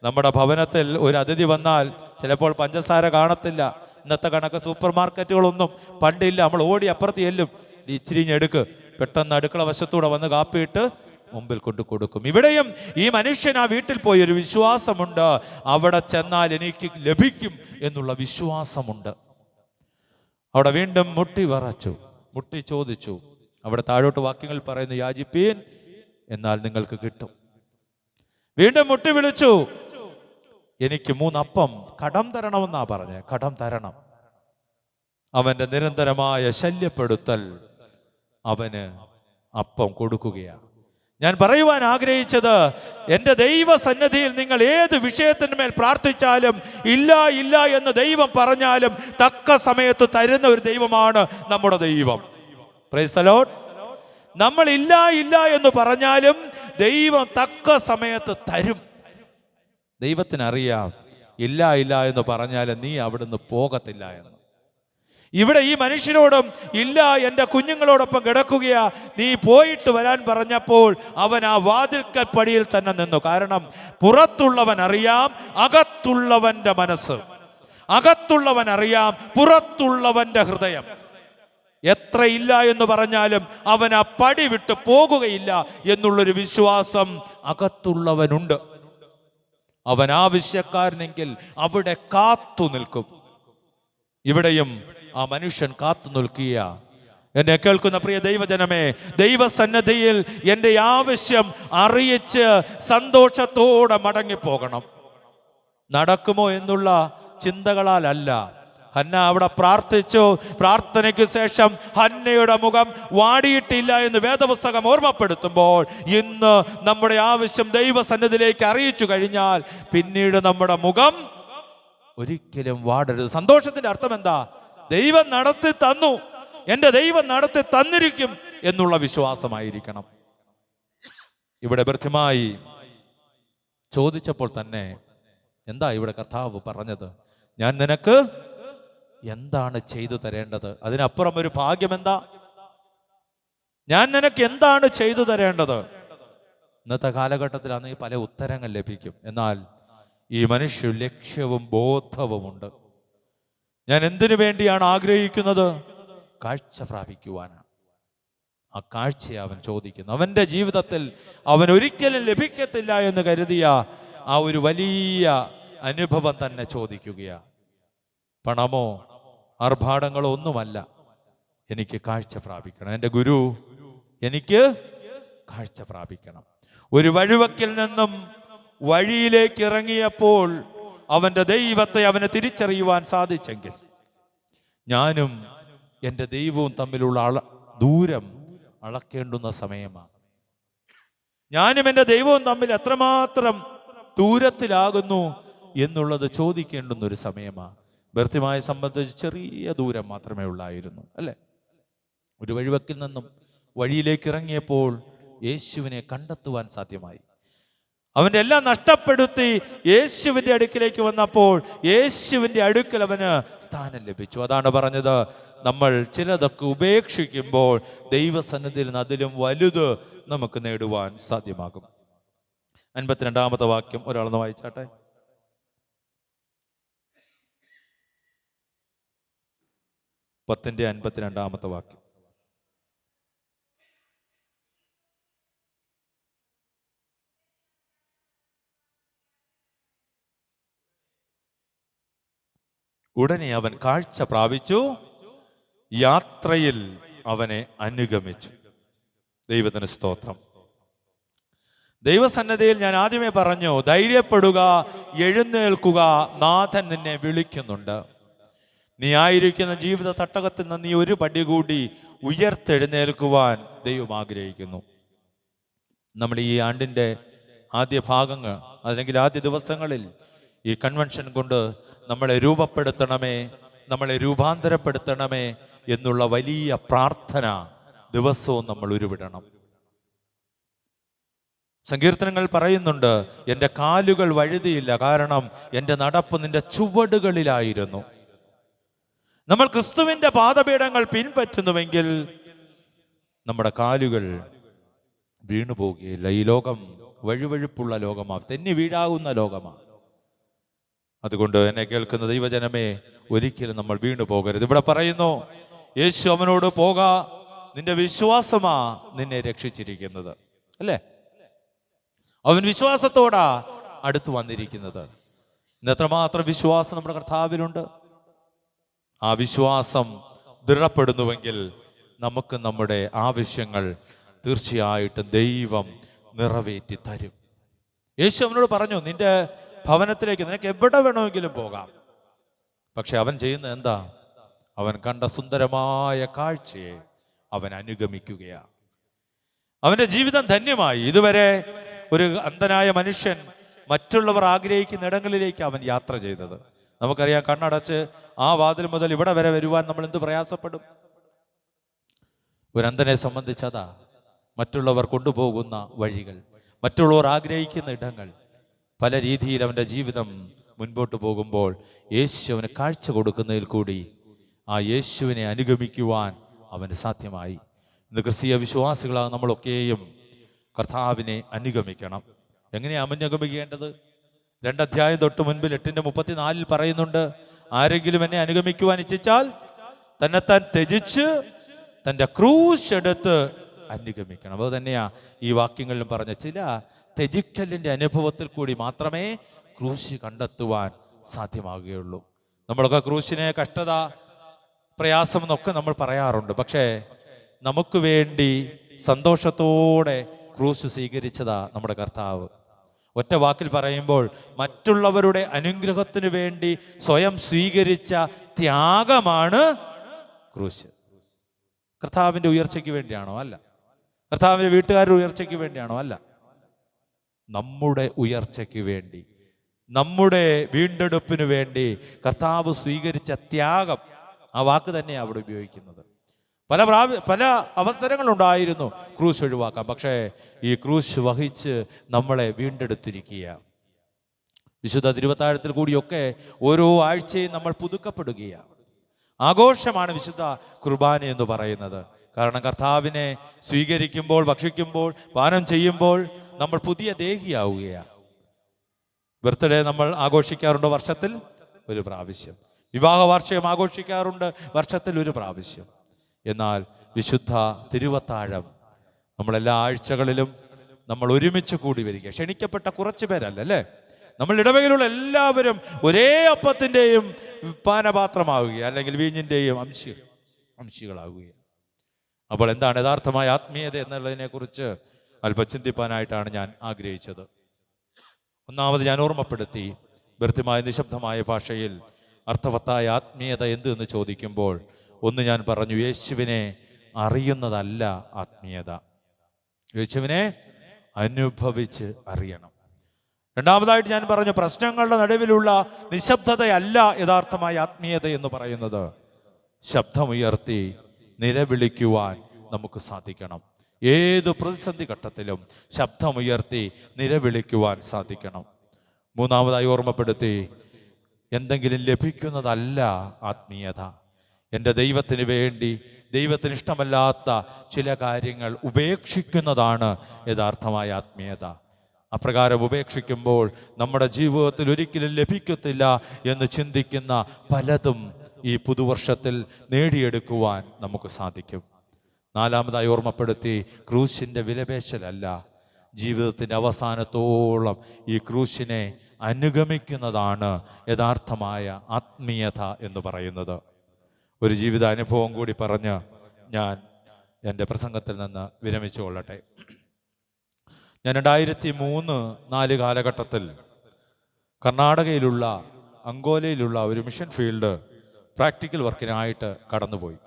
നമ്മുടെ ഭവനത്തിൽ ഒരു അതിഥി വന്നാൽ ചിലപ്പോൾ പഞ്ചസാര കാണത്തില്ല. ഇന്നത്തെ കണക്ക് സൂപ്പർ മാർക്കറ്റുകളൊന്നും പണ്ടില്ല. നമ്മൾ ഓടി അപ്പുറത്ത് ചെല്ലും, ഇച്ചിരി എടുക്ക്, പെട്ടെന്ന് അടുക്കള വശത്തൂടെ വന്ന് കാപ്പിയിട്ട് മുമ്പിൽ കൊണ്ട് കൊടുക്കും. ഇവിടെയും ഈ മനുഷ്യൻ ആ വീട്ടിൽ പോയി ഒരു വിശ്വാസമുണ്ട്, അവിടെ ചെന്നാൽ എനിക്ക് ലഭിക്കും എന്നുള്ള വിശ്വാസമുണ്ട്. അവിടെ വീണ്ടും മുട്ടി വിറച്ചു, മുട്ടി ചോദിച്ചു. അവിടെ താഴോട്ട് വാക്യങ്ങൾ പറയുന്നു, യാചിപ്പീൻ എന്നാൽ നിങ്ങൾക്ക് കിട്ടും. വീണ്ടും മുട്ടി വിളിച്ചു, എനിക്ക് 3 അപ്പം കടം തരണമെന്നാ പറഞ്ഞേ, കടം തരണം. അവന്റെ നിരന്തരമായ ശല്യപ്പെടുത്തൽ അവന് അപ്പം കൊടുക്കുകയാണ്. ഞാൻ പറയുവാൻ ആഗ്രഹിച്ചത്, എൻ്റെ ദൈവസന്നിധിയിൽ നിങ്ങൾ ഏത് വിഷയത്തിന്മേൽ പ്രാർത്ഥിച്ചാലും ഇല്ല ഇല്ല എന്ന് ദൈവം പറഞ്ഞാലും തക്ക സമയത്ത് തരുന്ന ഒരു ദൈവമാണ് നമ്മുടെ ദൈവം. Praise the Lord. നമ്മൾ ഇല്ല ഇല്ല എന്ന് പറഞ്ഞാലും ദൈവം തക്ക സമയത്ത് തരും. ദൈവത്തിനറിയാം ഇല്ല ഇല്ല എന്ന് പറഞ്ഞാലും നീ അവിടുന്ന് പോകത്തില്ല എന്ന്. ഇവിടെ ഈ മനുഷ്യനോടും ഇല്ല, എൻ്റെ കുഞ്ഞുങ്ങളോടൊപ്പം കിടക്കുകയാ, നീ പോയിട്ട് വരാൻ പറഞ്ഞപ്പോൾ അവൻ ആ വാതിൽക്കൽ പടിയിൽ തന്നെ നിന്നു. കാരണം പുറത്തുള്ളവൻ അറിയാം അകത്തുള്ളവന്റെ മനസ്സ്, അകത്തുള്ളവൻ അറിയാം പുറത്തുള്ളവന്റെ ഹൃദയം. എത്ര ഇല്ല എന്ന് പറഞ്ഞാലും അവൻ ആ പടി വിട്ട് പോകുകയില്ല എന്നുള്ളൊരു വിശ്വാസം അകത്തുള്ളവനുണ്ട്. അവൻ ആവശ്യക്കാരനെങ്കിൽ അവിടെ കാത്തു നിൽക്കും. ഇവിടെയും ആ മനുഷ്യൻ കാത്തു നിൽക്കുക. എന്നെ കേൾക്കുന്ന പ്രിയ ദൈവജനമേ, ദൈവസന്നിധിയിൽ എൻ്റെ ആവശ്യം അറിയിച്ച് സന്തോഷത്തോടെ മടങ്ങിപ്പോകണം. നടക്കുമോ എന്നുള്ള ചിന്തകളാലല്ല. ഹന്ന അവിടെ പ്രാർത്ഥിച്ചു. പ്രാർത്ഥനയ്ക്ക് ശേഷം ഹന്നയുടെ മുഖം വാടിയിട്ടില്ല എന്ന് വേദപുസ്തകം ഓർമ്മപ്പെടുത്തുമ്പോൾ, ഇന്ന് നമ്മുടെ ആവശ്യം ദൈവസന്നിധിയിലേക്ക് അറിയിച്ചു കഴിഞ്ഞാൽ പിന്നീട് നമ്മുടെ മുഖം ഒരിക്കലും വാടരുത്. സന്തോഷത്തിന്റെ അർത്ഥം എന്താ? ദൈവം നടത്തി തന്നു, എൻ്റെ ദൈവം നടത്തി തന്നിരിക്കും എന്നുള്ള വിശ്വാസമായിരിക്കണം. ഇവിടെ കൃത്യമായി ചോദിച്ചപ്പോൾ തന്നെ എന്താ ഇവിടെ കർത്താവ് പറഞ്ഞത്? ഞാൻ നിനക്ക് എന്താണ് ചെയ്തു തരേണ്ടത്? അതിനപ്പുറം ഒരു ഭാഗ്യം എന്താ? ഞാൻ നിനക്ക് എന്താണ് ചെയ്തു തരേണ്ടത്? ഇന്നത്തെ കാലഘട്ടത്തിലാണെങ്കിൽ പല ഉത്തരങ്ങൾ ലഭിക്കും. എന്നാൽ ഈ മനുഷ്യ ലക്ഷ്യവും ബോധവുമുണ്ട്. ഞാൻ എന്തിനു വേണ്ടിയാണ് ആഗ്രഹിക്കുന്നത്? കാഴ്ച പ്രാപിക്കുവാനാണ്. ആ കാഴ്ചയെ അവൻ ചോദിക്കുന്നു. അവന്റെ ജീവിതത്തിൽ അവൻ ഒരിക്കലും ലഭിക്കത്തില്ല എന്ന് കരുതിയ ആ ഒരു വലിയ അനുഭവം തന്നെ ചോദിക്കുകയാ. പണമോ ആർഭാടങ്ങളോ ഒന്നുമല്ല, എനിക്ക് കാഴ്ച പ്രാപിക്കണം. എൻ്റെ ഗുരു എനിക്ക് കാഴ്ച പ്രാപിക്കണം. ഒരു വഴിവക്കിൽ നിന്നും വഴിയിലേക്ക് ഇറങ്ങിയപ്പോൾ അവന്റെ ദൈവത്തെ അവന് തിരിച്ചറിയുവാൻ സാധിച്ചെങ്കിൽ, ഞാനും എൻ്റെ ദൈവവും തമ്മിലുള്ള ദൂരം അളക്കേണ്ടുന്ന സമയമാണ്. ഞാനും എൻ്റെ ദൈവവും തമ്മിൽ എത്രമാത്രം ദൂരത്തിലാകുന്നു എന്നുള്ളത് ചോദിക്കേണ്ടുന്ന ഒരു സമയമാണ്. ബർത്തിമായെ സംബന്ധിച്ച് ചെറിയ ദൂരം മാത്രമേ ഉള്ളായിരുന്നു, അല്ലേ? ഒരു വഴിവക്കിൽ നിന്നും വഴിയിലേക്ക് ഇറങ്ങിയപ്പോൾ യേശുവിനെ കണ്ടെത്തുവാൻ സാധ്യമായി. അവൻ്റെ എല്ലാം നഷ്ടപ്പെടുത്തി യേശുവിൻ്റെ അടുക്കിലേക്ക് വന്നപ്പോൾ യേശുവിൻ്റെ അടുക്കൽ അവന് സ്ഥാനം ലഭിച്ചു. അതാണ് പറഞ്ഞത്, നമ്മൾ ചിലതൊക്കെ ഉപേക്ഷിക്കുമ്പോൾ ദൈവസന്നിധിയിൽ നിന്ന് അതിലും വലുത് നമുക്ക് നേടുവാൻ സാധ്യമാകും. 52-ാമത്തെ വാക്യം ഒരാളൊന്ന് വായിച്ചാട്ടെ. 10-52 വാക്യം. ഉടനെ അവൻ കാഴ്ച പ്രാപിച്ചു, യാത്രയിൽ അവനെ അനുഗമിച്ചു. ദൈവത്തിന് സ്തോത്രം. ദൈവസന്നദ്ധയിൽ ഞാൻ ആദ്യമേ പറഞ്ഞു, ധൈര്യപ്പെടുക, എഴുന്നേൽക്കുക, നാഥൻ നിന്നെ വിളിക്കുന്നുണ്ട്. നീ ആയിരിക്കുന്ന ജീവിത തട്ടകത്തിൽ നിന്ന് നീ ഒരു പടി കൂടി ഉയർത്തെഴുന്നേൽക്കുവാൻ ദൈവം ആഗ്രഹിക്കുന്നു. നമ്മൾ ഈ ആണ്ടിൻ്റെ ആദ്യ ഭാഗങ്ങൾ അല്ലെങ്കിൽ ആദ്യ ദിവസങ്ങളിൽ ഈ കൺവെൻഷൻ കൊണ്ട് നമ്മളെ രൂപപ്പെടുത്തണമേ, നമ്മളെ രൂപാന്തരപ്പെടുത്തണമേ എന്നുള്ള വലിയ പ്രാർത്ഥന ദിവസവും നമ്മൾ ഉരുവിടണം. സങ്കീർത്തനങ്ങൾ പറയുന്നുണ്ട്, എൻ്റെ കാലുകൾ വഴുതിയില്ല, കാരണം എൻ്റെ നടപ്പ് നിന്റെ ചുവടുകളിലായിരുന്നു. നമ്മൾ ക്രിസ്തുവിൻ്റെ പാദപീഠങ്ങൾ പിൻപറ്റുന്നുവെങ്കിൽ നമ്മുടെ കാലുകൾ വീണുപോകുകയില്ല. ഈ ലോകം വഴുവഴുപ്പുള്ള ലോകമാണ്, തെന്നി വീഴാവുന്ന ലോകമാണ്. അതുകൊണ്ട് എന്നെ കേൾക്കുന്ന ദൈവജനമേ, ഒരിക്കലും നമ്മൾ വീണു പോകരുത്. ഇവിടെ പറയുന്നു, യേശു അവനോട് പോക, നിന്റെ വിശ്വാസമാ നിന്നെ രക്ഷിച്ചിരിക്കുന്നത്. അല്ലേ? അവൻ വിശ്വാസത്തോടാ അടുത്ത് വന്നിരിക്കുന്നത്. ഇന്ന് എത്രമാത്രം വിശ്വാസം നമ്മുടെ കർത്താവിലുണ്ട്. ആ വിശ്വാസം ദൃഢപ്പെടുന്നുവെങ്കിൽ നമുക്ക് നമ്മുടെ ആവശ്യങ്ങൾ തീർച്ചയായിട്ടും ദൈവം നിറവേറ്റി തരും. യേശു അവനോട് പറഞ്ഞു, നിന്റെ ഭവനത്തിലേക്ക് നിനക്ക് എവിടെ വേണമെങ്കിലും പോകാം. പക്ഷെ അവൻ ചെയ്യുന്നത് എന്താ? അവൻ കണ്ട സുന്ദരമായ കാഴ്ചയെ അവൻ അനുഗമിക്കുകയാണ്. അവന്റെ ജീവിതം ധന്യമായി. ഇതുവരെ ഒരു അന്ധനായ മനുഷ്യൻ മറ്റുള്ളവർ ആഗ്രഹിക്കുന്ന ഇടങ്ങളിലേക്ക് അവൻ യാത്ര ചെയ്തത്. നമുക്കറിയാം, കണ്ണടച്ച് ആ വാതിൽ മുതൽ ഇവിടെ വരെ വരുവാൻ നമ്മൾ എന്ത് പ്രയാസപ്പെടും. ഒരു അന്ധനെ സംബന്ധിച്ചതാ മറ്റുള്ളവർ കൊണ്ടുപോകുന്ന വഴികൾ, മറ്റുള്ളവർ ആഗ്രഹിക്കുന്ന ഇടങ്ങൾ. പല രീതിയിൽ അവൻ്റെ ജീവിതം മുൻപോട്ട് പോകുമ്പോൾ യേശു അവന് കാഴ്ച കൊടുക്കുന്നതിൽ കൂടി ആ യേശുവിനെ അനുഗമിക്കുവാൻ അവന് സാധ്യമായി. ഇന്ന് ക്രിസ്തീയ വിശ്വാസികളാണ് നമ്മളൊക്കെയും കർത്താവിനെ അനുഗമിക്കണം. എങ്ങനെയാണ് അനുഗമിക്കേണ്ടത്? 2 അധ്യായം തൊട്ട് മുൻപിൽ 8:34 പറയുന്നുണ്ട്, ആരെങ്കിലും എന്നെ അനുഗമിക്കുവാൻ ഇച്ഛിച്ചാൽ തന്നെത്താൻ ത്യജിച്ച് തൻ്റെ ക്രൂശ് എടുത്ത് അനുഗമിക്കണം. അത് തന്നെയാ ഈ വാക്യങ്ങളിലും പറഞ്ഞ ചില ത്യജിക്കലിൻ്റെ അനുഭവത്തിൽ കൂടി മാത്രമേ ക്രൂശ് കണ്ടെത്തുവാൻ സാധ്യമാകുകയുള്ളൂ. നമ്മളൊക്കെ ക്രൂശിനെ കഷ്ടത, പ്രയാസം എന്നൊക്കെ നമ്മൾ പറയാറുണ്ട്. പക്ഷേ നമുക്ക് വേണ്ടി സന്തോഷത്തോടെ ക്രൂശ് സ്വീകരിച്ചതാ നമ്മുടെ കർത്താവ്. ഒറ്റ വാക്കിൽ പറയുമ്പോൾ, മറ്റുള്ളവരുടെ അനുഗ്രഹത്തിന് വേണ്ടി സ്വയം സ്വീകരിച്ച ത്യാഗമാണ് ക്രൂശ്. കർത്താവിൻ്റെ ഉയർച്ചയ്ക്ക് വേണ്ടിയാണോ? അല്ല. കർത്താവിൻ്റെ വീട്ടുകാരുടെ ഉയർച്ചയ്ക്ക് വേണ്ടിയാണോ? അല്ല. നമ്മുടെ ഉയർച്ചയ്ക്ക് വേണ്ടി, നമ്മുടെ വീണ്ടെടുപ്പിന് വേണ്ടി കർത്താവ് സ്വീകരിച്ച ത്യാഗം, ആ വാക്ക് തന്നെയാണ് അവിടെ ഉപയോഗിക്കുന്നത്. പല അവസരങ്ങളുണ്ടായിരുന്നു ക്രൂശ് ഒഴിവാക്കാം. പക്ഷേ ഈ ക്രൂശ് വഹിച്ച് നമ്മളെ വീണ്ടെടുത്തിരിക്കുക. വിശുദ്ധ തിരുവത്താഴത്തിൽ കൂടിയൊക്കെ ഓരോ ആഴ്ചയും നമ്മൾ പുതുക്കപ്പെടുകയാണ്. ആഘോഷമാണ് വിശുദ്ധ കുർബാന എന്ന് പറയുന്നത്. കാരണം കർത്താവിനെ സ്വീകരിക്കുമ്പോൾ, ഭക്ഷിക്കുമ്പോൾ, പാനം ചെയ്യുമ്പോൾ നമ്മൾ പുതിയ ദേഹിയാവുകയാണ്. ബർത്ത്ഡേ നമ്മൾ ആഘോഷിക്കാറുണ്ട് വർഷത്തിൽ ഒരു പ്രാവശ്യം. വിവാഹ വാർഷികം ആഘോഷിക്കാറുണ്ട് വർഷത്തിൽ ഒരു പ്രാവശ്യം. എന്നാൽ വിശുദ്ധ തിരുവത്താഴം നമ്മളെല്ലാ ആഴ്ചകളിലും നമ്മൾ ഒരുമിച്ച് കൂടി വരിക. ക്ഷണിക്കപ്പെട്ട കുറച്ച് പേരല്ല, അല്ലേ? നമ്മൾ ഇടവകയിലുള്ള എല്ലാവരും ഒരേ അപ്പത്തിൻ്റെയും പാനപാത്രമാവുക, അല്ലെങ്കിൽ വീഞ്ഞിൻ്റെയും അംശികളാവുക. അപ്പോൾ എന്താണ് യഥാർത്ഥമായ ആത്മീയത എന്നുള്ളതിനെ കുറിച്ച് അല്പം ചിന്തിപ്പാനായിട്ടാണ് ഞാൻ ആഗ്രഹിച്ചത്. ഒന്നാമത് ഞാൻ ഓർമ്മപ്പെടുത്തി, വ്യർത്ഥമായ നിശബ്ദമായ ഭാഷയിൽ അർത്ഥവത്തായ ആത്മീയത എന്ത് എന്ന് ചോദിക്കുമ്പോൾ ഒന്ന് ഞാൻ പറഞ്ഞു, യേശുവിനെ അറിയുന്നതല്ല ആത്മീയത, യേശുവിനെ അനുഭവിച്ച് അറിയണം. രണ്ടാമതായിട്ട് ഞാൻ പറഞ്ഞു, പ്രശ്നങ്ങളുടെ നടുവിലുള്ള നിശബ്ദതയല്ല യഥാർത്ഥമായ ആത്മീയത എന്ന് പറയുന്നത്. ശബ്ദമുയർത്തി നിലവിളിക്കുവാൻ നമുക്ക് സാധിക്കണം. ഏത് പ്രതിസന്ധി ഘട്ടത്തിലും ശബ്ദമുയർത്തി നിലവിളിക്കുവാൻ സാധിക്കണം. മൂന്നാമതായി ഓർമ്മപ്പെടുത്തി, എന്തെങ്കിലും ലഭിക്കുന്നതല്ല ആത്മീയത. എൻ്റെ ദൈവത്തിന് വേണ്ടി, ദൈവത്തിന് ഇഷ്ടമല്ലാത്ത ചില കാര്യങ്ങൾ ഉപേക്ഷിക്കുന്നതാണ് യഥാർത്ഥമായ ആത്മീയത. അപ്രകാരം ഉപേക്ഷിക്കുമ്പോൾ നമ്മുടെ ജീവിതത്തിൽ ഒരിക്കലും ലഭിക്കത്തില്ല എന്ന് ചിന്തിക്കുന്ന പലതും ഈ പുതുവർഷത്തിൽ നേടിയെടുക്കുവാൻ നമുക്ക് സാധിക്കും. നാലാമതായി ഓർമ്മപ്പെടുത്തി, ക്രൂശിൻ്റെ വിലപേശലല്ല, ജീവിതത്തിൻ്റെ അവസാനത്തോളം ഈ ക്രൂശിനെ അനുഗമിക്കുന്നതാണ് യഥാർത്ഥമായ ആത്മീയത എന്ന് പറയുന്നത്. ഒരു ജീവിതാനുഭവം കൂടി പറഞ്ഞ് ഞാൻ എൻ്റെ പ്രസംഗത്തിൽ നിന്ന് വിരമിച്ചു കൊള്ളട്ടെ. ഞാൻ 2003-4 കാലഘട്ടത്തിൽ കർണാടകയിലുള്ള അങ്കോലയിലുള്ള ഒരു മിഷൻ ഫീൽഡ് പ്രാക്ടിക്കൽ വർക്കിനായിട്ട് കടന്നുപോയി.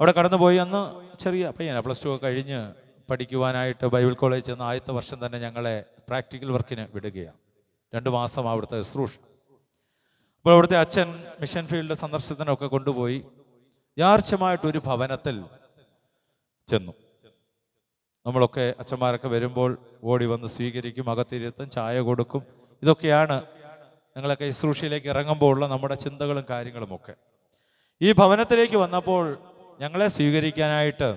അവിടെ കടന്നുപോയി. അന്ന് ചെറിയ പയ്യനാണ്, +2 ഒക്കെ കഴിഞ്ഞ് പഠിക്കുവാനായിട്ട് ബൈബിൾ കോളേജ് ചെന്ന് ആദ്യത്തെ വർഷം തന്നെ ഞങ്ങളെ പ്രാക്ടിക്കൽ വർക്കിന് വിടുകയാണ്. 2 മാസം അവിടുത്തെ ശുശ്രൂഷ. അപ്പോൾ അവിടുത്തെ അച്ഛൻ മിഷൻ ഫീൽഡ് സന്ദർശനത്തിനൊക്കെ കൊണ്ടുപോയി യാർച്ചമായിട്ടൊരു ഭവനത്തിൽ ചെന്നു. നമ്മളൊക്കെ അച്ഛന്മാരൊക്കെ വരുമ്പോൾ ഓടി വന്ന് സ്വീകരിക്കും, അകത്തിരുത്തും, ചായ കൊടുക്കും. ഇതൊക്കെയാണ് ഞങ്ങളൊക്കെ ശുശ്രൂഷയിലേക്ക് ഇറങ്ങുമ്പോൾ ഉള്ള നമ്മുടെ ചിന്തകളും കാര്യങ്ങളുമൊക്കെ. ഈ ഭവനത്തിലേക്ക് വന്നപ്പോൾ ഞങ്ങളെ സ്വീകരിക്കാനായിട്ട്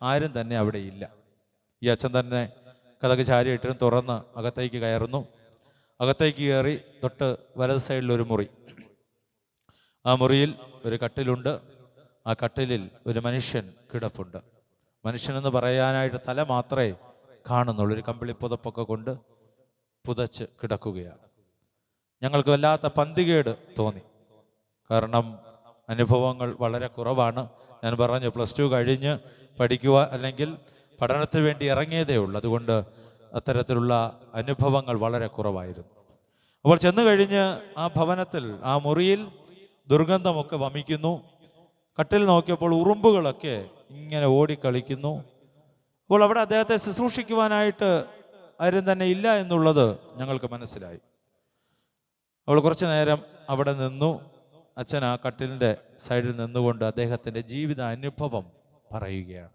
ആരും തന്നെ അവിടെ ഇല്ല. ഈ അച്ഛൻ തന്നെ കതക് ചാരിയിട്ടും തുറന്ന് അകത്തേക്ക് കയറുന്നു. അകത്തേക്ക് കയറി തൊട്ട് വലത് സൈഡിലൊരു മുറി. ആ മുറിയിൽ ഒരു കട്ടിലുണ്ട്. ആ കട്ടിലിൽ ഒരു മനുഷ്യൻ കിടപ്പുണ്ട്. മനുഷ്യനെന്ന് പറയാനായിട്ട് തല മാത്രമേ കാണുന്നുള്ളൂ. ഒരു കമ്പിളി പുതപ്പൊക്കെ കൊണ്ട് പുതച്ച് കിടക്കുകയാണ്. ഞങ്ങൾക്ക് വല്ലാത്ത പന്തികേട് തോന്നി. കാരണം അനുഭവങ്ങൾ വളരെ കുറവാണ്. ഞാൻ പറഞ്ഞു, +2 കഴിഞ്ഞ് പഠിക്കുക അല്ലെങ്കിൽ പഠനത്തിന് വേണ്ടി ഇറങ്ങിയതേ ഉള്ളൂ. അതുകൊണ്ട് അത്തരത്തിലുള്ള അനുഭവങ്ങൾ വളരെ കുറവായിരുന്നു. അപ്പോൾ ചെന്ന് കഴിഞ്ഞ് ആ ഭവനത്തിൽ, ആ മുറിയിൽ ദുർഗന്ധമൊക്കെ വമിക്കുന്നു. കട്ടിൽ നോക്കിയപ്പോൾ ഉറുമ്പുകളൊക്കെ ഇങ്ങനെ ഓടിക്കളിക്കുന്നു. അപ്പോൾ അവിടെ അദ്ദേഹത്തെ ശുശ്രൂഷിക്കുവാനായിട്ട് ആരും തന്നെ ഇല്ല എന്നുള്ളത് ഞങ്ങൾക്ക് മനസ്സിലായി. അവൾ കുറച്ചു നേരം അവിടെ നിന്നു. അച്ഛൻ ആ കട്ടിലിൻ്റെ സൈഡിൽ നിന്നുകൊണ്ട് അദ്ദേഹത്തിൻ്റെ ജീവിത അനുഭവം പറയുകയാണ്.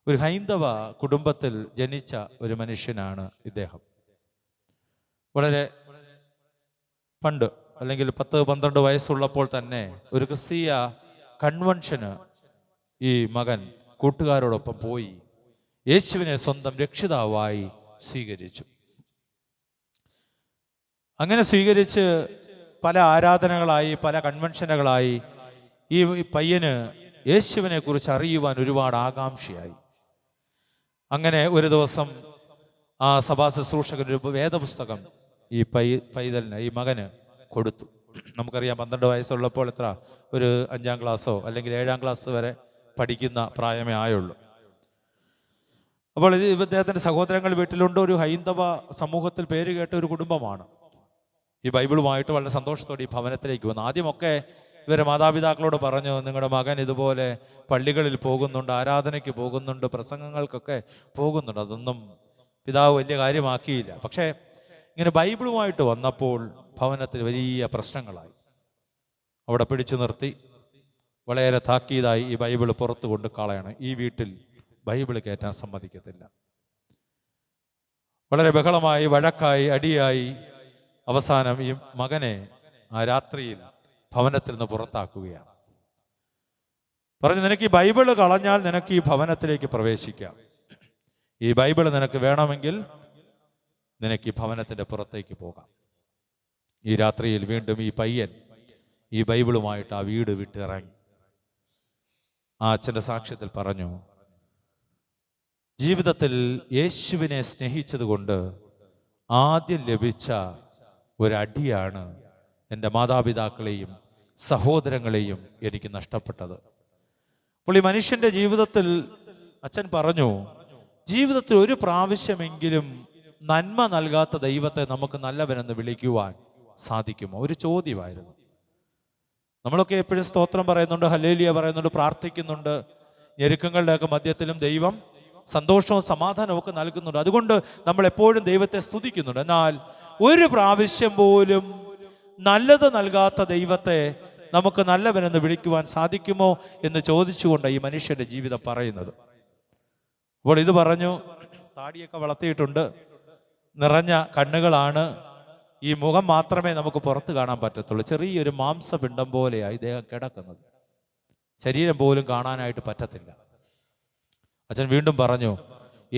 ഒരു ഹൈന്ദവ കുടുംബത്തിൽ ജനിച്ച ഒരു മനുഷ്യനാണ് ഇദ്ദേഹം. വളരെ പണ്ട്, അല്ലെങ്കിൽ 10-12 വയസ്സുള്ളപ്പോൾ തന്നെ ഒരു ക്രിസ്തീയ കൺവെൻഷന് ഈ മകൻ കൂട്ടുകാരോടൊപ്പം പോയി യേശുവിനെ സ്വന്തം രക്ഷിതാവായി സ്വീകരിച്ചു. അങ്ങനെ സ്വീകരിച്ച് പല ആരാധനകളായി, പല കൺവെൻഷനുകളായി ഈ പയ്യന് യേശുവിനെ കുറിച്ച് അറിയുവാൻ ഒരുപാട് ആകാംക്ഷയായി. അങ്ങനെ ഒരു ദിവസം ആ സഭാ ശുശ്രൂഷകൻ ഒരു വേദപുസ്തകം ഈ പൈതലിന്, ഈ മകന് കൊടുത്തു. നമുക്കറിയാം 12 വയസ്സുള്ളപ്പോൾ എത്ര, ഒരു 5ാം ക്ലാസ്സോ അല്ലെങ്കിൽ 7ാം ക്ലാസ് വരെ പഠിക്കുന്ന പ്രായമേ ആയുള്ളൂ. അപ്പോൾ ഇദ്ദേഹത്തിൻ്റെ സഹോദരങ്ങൾ വീട്ടിലുണ്ട്. ഒരു ഹൈന്ദവ സമൂഹത്തിൽ പേര് കേട്ട ഒരു കുടുംബമാണ്. ഈ ബൈബിളുമായിട്ട് വളരെ സന്തോഷത്തോടെ ഈ ഭവനത്തിലേക്ക് വന്നു. ആദ്യമൊക്കെ ഇവരെ മാതാപിതാക്കളോട് പറഞ്ഞു, നിങ്ങളുടെ മകൻ ഇതുപോലെ പള്ളികളിൽ പോകുന്നുണ്ട്, ആരാധനയ്ക്ക് പോകുന്നുണ്ട്, പ്രസംഗങ്ങൾക്കൊക്കെ പോകുന്നുണ്ട്. അതൊന്നും പിതാവ് വലിയ കാര്യമാക്കിയില്ല. പക്ഷേ ഇങ്ങനെ ബൈബിളുമായിട്ട് വന്നപ്പോൾ ഭവനത്തിൽ വലിയ പ്രശ്നങ്ങളായി. അവിടെ പിടിച്ചു നിർത്തി വളരെ താക്കീതായി ഈ ബൈബിൾ പുറത്തു കൊണ്ട് കളയണം, ഈ വീട്ടിൽ ബൈബിൾ കയറ്റാൻ സമ്മതിക്കത്തില്ല. വളരെ ബഹളമായി, വഴക്കായി, അടിയായി. അവസാനം ഈ മകനെ ആ രാത്രിയിൽ ഭവനത്തിൽ നിന്ന് പുറത്താക്കുകയാണ്. പറഞ്ഞു, നിനക്ക് ഈ ബൈബിള് കളഞ്ഞാൽ നിനക്ക് ഈ ഭവനത്തിലേക്ക് പ്രവേശിക്കാം. ഈ ബൈബിള് നിനക്ക് വേണമെങ്കിൽ നിനക്ക് ഈ ഭവനത്തിന്റെ പുറത്തേക്ക് പോകാം. ഈ രാത്രിയിൽ വീണ്ടും ഈ പയ്യൻ ഈ ബൈബിളുമായിട്ട് ആ വീട് വിട്ടിറങ്ങി. ആ അച്ഛൻ്റെ സാക്ഷ്യത്തിൽ പറഞ്ഞു, ജീവിതത്തിൽ യേശുവിനെ സ്നേഹിച്ചത് കൊണ്ട് ആദ്യം ലഭിച്ച ഒരടിയാണ് എൻ്റെ മാതാപിതാക്കളെയും സഹോദരങ്ങളെയും എനിക്ക് നഷ്ടപ്പെട്ടത്. അപ്പോൾ ഈ മനുഷ്യൻ്റെ ജീവിതത്തിൽ അച്ഛൻ പറഞ്ഞു, ജീവിതത്തിൽ ഒരു പ്രാവശ്യമെങ്കിലും നന്മ നൽകാത്ത ദൈവത്തെ നമുക്ക് നല്ലവനെന്ന് വിളിക്കുവാൻ സാധിക്കുമോ? ഒരു ചോദ്യമായിരുന്നു. നമ്മളൊക്കെ എപ്പോഴും സ്തോത്രം പറയുന്നുണ്ട്, ഹല്ലേലൂയ പറയുന്നുണ്ട്, പ്രാർത്ഥിക്കുന്നുണ്ട്. ഞെരുക്കങ്ങളുടെയൊക്കെ മധ്യത്തിലും ദൈവം സന്തോഷവും സമാധാനവും ഒക്കെ നൽകുന്നുണ്ട്. അതുകൊണ്ട് നമ്മൾ എപ്പോഴും ദൈവത്തെ സ്തുതിക്കുന്നുണ്ട്. എന്നാൽ ഒരു പ്രാവശ്യം പോലും നല്ലത് നൽകാത്ത ദൈവത്തെ നമുക്ക് നല്ലവനെന്ന് വിളിക്കുവാൻ സാധിക്കുമോ എന്ന് ചോദിച്ചുകൊണ്ട് ഈ മനുഷ്യന്റെ ജീവിതം പറയുന്നത്. അപ്പോൾ ഇത് പറഞ്ഞു, താടിയൊക്കെ വളർത്തിയിട്ടുണ്ട്, നിറഞ്ഞ കണ്ണുകളാണ്, ഈ മുഖം മാത്രമേ നമുക്ക് പുറത്ത് കാണാൻ പറ്റത്തുള്ളൂ. ചെറിയൊരു മാംസപിണ്ഡം പോലെയാണ് ഇദ്ദേഹം കിടക്കുന്നത്, ശരീരം പോലും കാണാനായിട്ട് പറ്റത്തില്ല. അച്ഛൻ വീണ്ടും പറഞ്ഞു,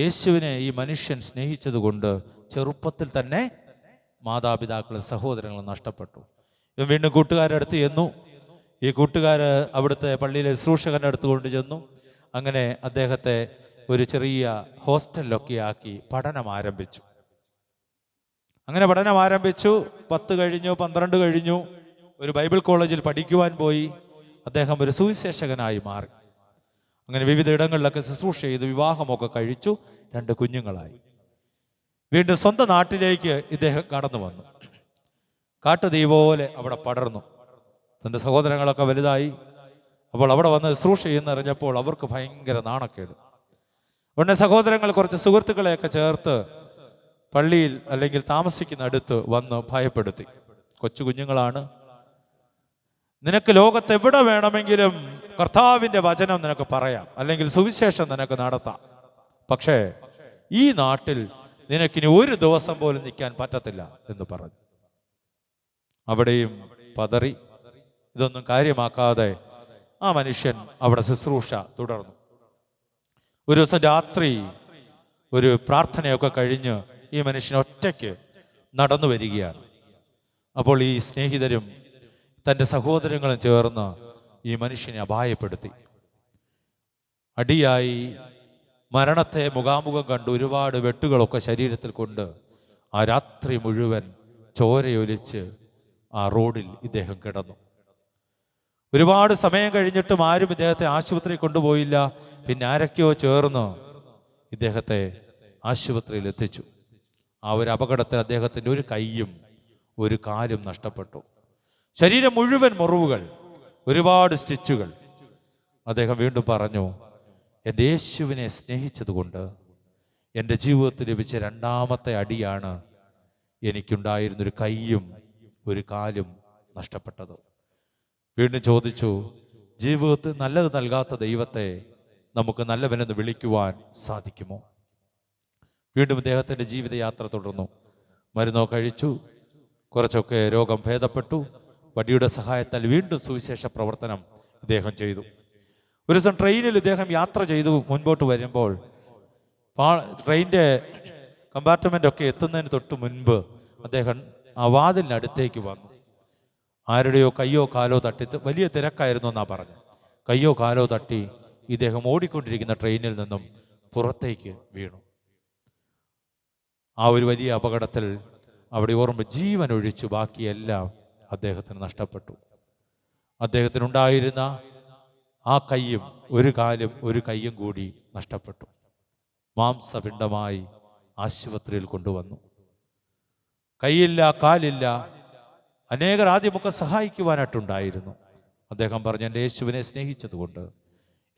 യേശുവിനെ ഈ മനുഷ്യൻ സ്നേഹിച്ചത് കൊണ്ട് ചെറുപ്പത്തിൽ തന്നെ മാതാപിതാക്കളും സഹോദരങ്ങളും നഷ്ടപ്പെട്ടു. ഇവൻ വീണ്ടും കൂട്ടുകാരുടെ അടുത്ത് ചെന്നു. ഈ കൂട്ടുകാർ അവിടുത്തെ പള്ളിയിലെ ശുശ്രൂഷകൻ്റെ അടുത്ത് കൊണ്ട് ചെന്നു. അങ്ങനെ അദ്ദേഹത്തെ ഒരു ചെറിയ ഹോസ്റ്റലിലൊക്കെ ആക്കി പഠനം ആരംഭിച്ചു. അങ്ങനെ പഠനം ആരംഭിച്ചു. 10 കഴിഞ്ഞു, 12 കഴിഞ്ഞു. ഒരു ബൈബിൾ കോളേജിൽ പഠിക്കുവാൻ പോയി. അദ്ദേഹം ഒരു സുവിശേഷകനായി മാറി. അങ്ങനെ വിവിധ ഇടങ്ങളിലൊക്കെ ശുശ്രൂഷ ചെയ്ത് വിവാഹമൊക്കെ കഴിച്ചു. 2 കുഞ്ഞുങ്ങളായി. വീണ്ടും സ്വന്തം നാട്ടിലേക്ക് ഇദ്ദേഹം കടന്നു വന്നു. കാട്ടുതീ പോലെ അവിടെ പടർന്നു. തൻ്റെ സഹോദരങ്ങളൊക്കെ വലുതായി. അപ്പോൾ അവിടെ വന്ന് ശുശ്രൂഷ ചെയ്യുന്നറിഞ്ഞപ്പോൾ അവർക്ക് ഭയങ്കര നാണക്കേട്. ഉടനെ സഹോദരങ്ങൾ കുറച്ച് സുഹൃത്തുക്കളെയൊക്കെ ചേർത്ത് പള്ളിയിൽ അല്ലെങ്കിൽ താമസിക്കുന്ന അടുത്ത് വന്ന് ഭയപ്പെടുത്തി. കൊച്ചു കുഞ്ഞുങ്ങളാണ്, നിനക്ക് ലോകത്ത് എവിടെ വേണമെങ്കിലും കർത്താവിൻ്റെ വചനം നിനക്ക് പറയാം, അല്ലെങ്കിൽ സുവിശേഷം നിനക്ക് നടത്താം. പക്ഷേ ഈ നാട്ടിൽ നിനക്കിനി ഒരു ദിവസം പോലും നിൽക്കാൻ പറ്റത്തില്ല എന്ന് പറഞ്ഞു. അവിടെയും പതറി. ഇതൊന്നും കാര്യമാക്കാതെ ആ മനുഷ്യൻ അവിടെ ശുശ്രൂഷ തുടർന്നു. ഒരു ദിവസം രാത്രി ഒരു പ്രാർത്ഥനയൊക്കെ കഴിഞ്ഞ് ഈ മനുഷ്യൻ ഒറ്റയ്ക്ക് നടന്നു വരികയാണ്. അപ്പോൾ ഈ സ്നേഹിതരും തൻ്റെ സഹോദരങ്ങളും ചേർന്ന് ഈ മനുഷ്യനെ അപായപ്പെടുത്തി. അടിയായി മരണത്തെ മുഖാമുഖം കണ്ട് ഒരുപാട് വെട്ടുകളൊക്കെ ശരീരത്തിൽ കൊണ്ട് ആ രാത്രി മുഴുവൻ ചോരയൊലിച്ച് ആ റോഡിൽ ഇദ്ദേഹം കിടന്നു. ഒരുപാട് സമയം കഴിഞ്ഞിട്ടും ആരും ഇദ്ദേഹത്തെ ആശുപത്രിയിൽ കൊണ്ടുപോയില്ല. പിന്നെ ആരൊക്കെയോ ചേർന്ന് ഇദ്ദേഹത്തെ ആശുപത്രിയിൽ എത്തിച്ചു. ആ ഒരു അപകടത്തിൽ അദ്ദേഹത്തിൻ്റെ ഒരു കൈയും ഒരു കാലും നഷ്ടപ്പെട്ടു. ശരീരം മുഴുവൻ മുറിവുകൾ, ഒരുപാട് സ്റ്റിച്ചുകൾ. അദ്ദേഹം വീണ്ടും പറഞ്ഞു, എൻ്റെ യേശുവിനെ സ്നേഹിച്ചതുകൊണ്ട് എൻ്റെ ജീവിതത്തിൽ ലഭിച്ച 2ാമത്തെ അടിയാണ് എനിക്കുണ്ടായിരുന്നൊരു കൈയും ഒരു കാലും നഷ്ടപ്പെട്ടത്. വീണ്ടും ചോദിച്ചു, ജീവിതത്തിൽ നല്ലത് നൽകാത്ത ദൈവത്തെ നമുക്ക് നല്ലവനെന്ന് വിളിക്കുവാൻ സാധിക്കുമോ? വീണ്ടും അദ്ദേഹത്തിൻ്റെ ജീവിതയാത്ര തുടർന്നു. മരുന്നോ കഴിച്ചു. കുറച്ചൊക്കെ രോഗം ഭേദപ്പെട്ടു. വടിയുടെ സഹായത്താൽ വീണ്ടും സുവിശേഷ പ്രവർത്തനം ഇദ്ദേഹം ചെയ്തു. ഒരു ദിവസം ട്രെയിനിൽ ഇദ്ദേഹം യാത്ര ചെയ്തു മുൻപോട്ട് വരുമ്പോൾ ട്രെയിനിൻ്റെ കമ്പാർട്ട്മെൻ്റൊക്കെ എത്തുന്നതിന് തൊട്ട് മുൻപ് അദ്ദേഹം ആ വാതിലിനടുത്തേക്ക് വന്നു. ആരുടെയോ കയ്യോ കാലോ തട്ടി, വലിയ തിരക്കായിരുന്നു എന്നാ പറഞ്ഞു, കയ്യോ കാലോ തട്ടി ഇദ്ദേഹം ഓടിക്കൊണ്ടിരിക്കുന്ന ട്രെയിനിൽ നിന്നും പുറത്തേക്ക് വീണു. ആ ഒരു വലിയ അപകടത്തിൽ അവിടെ ഓർമ്മ ജീവൻ ഒഴിച്ചു ബാക്കിയെല്ലാം അദ്ദേഹത്തിന് നഷ്ടപ്പെട്ടു. അദ്ദേഹത്തിനുണ്ടായിരുന്ന ആ കൈയും ഒരു കാലും ഒരു കൈയും കൂടി നഷ്ടപ്പെട്ടു. മാംസപിണ്ഡമായി ആശുപത്രിയിൽ കൊണ്ടുവന്നു. കൈയില്ല, കാലില്ല. അനേകർ ആദ്യമൊക്കെ സഹായിക്കുവാനായിട്ടുണ്ടായിരുന്നു. അദ്ദേഹം പറഞ്ഞു, എൻ്റെ യേശുവിനെ സ്നേഹിച്ചതുകൊണ്ട്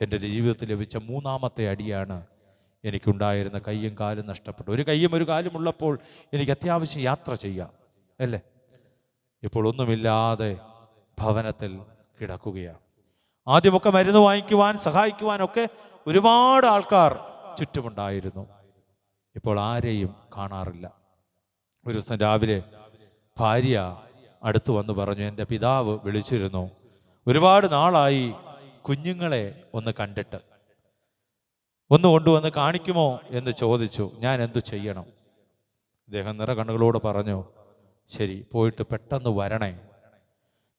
എൻ്റെ ജീവിതത്തിൽ ലഭിച്ച 3ാമത്തെ അടിയാണ് എനിക്കുണ്ടായിരുന്ന കയ്യും കാലും നഷ്ടപ്പെട്ടു. ഒരു കയ്യും ഒരു കാലും ഉള്ളപ്പോൾ എനിക്ക് അത്യാവശ്യം യാത്ര ചെയ്യാം അല്ലേ? ഇപ്പോൾ ഒന്നുമില്ലാതെ ഭവനത്തിൽ കിടക്കുകയാണ്. ആദ്യമൊക്കെ മരുന്ന് വാങ്ങിക്കുവാൻ സഹായിക്കുവാനൊക്കെ ഒരുപാട് ആൾക്കാർ ചുറ്റുമുണ്ടായിരുന്നു. ഇപ്പോൾ ആരെയും കാണാറില്ല. ഒരു ദിവസം രാവിലെ ഭാര്യ അടുത്ത് വന്ന് പറഞ്ഞു, എൻ്റെ പിതാവ് വിളിച്ചിരുന്നു, ഒരുപാട് നാളായി കുഞ്ഞുങ്ങളെ ഒന്ന് കണ്ടിട്ട്, ഒന്ന് കൊണ്ടുവന്ന് കാണിക്കുമോ എന്ന് ചോദിച്ചു. ഞാൻ എന്തു ചെയ്യണം? ഇദ്ദേഹം നിറകണ്ണുകളോട് പറഞ്ഞു, ശരി, പോയിട്ട് പെട്ടെന്ന് വരണേ.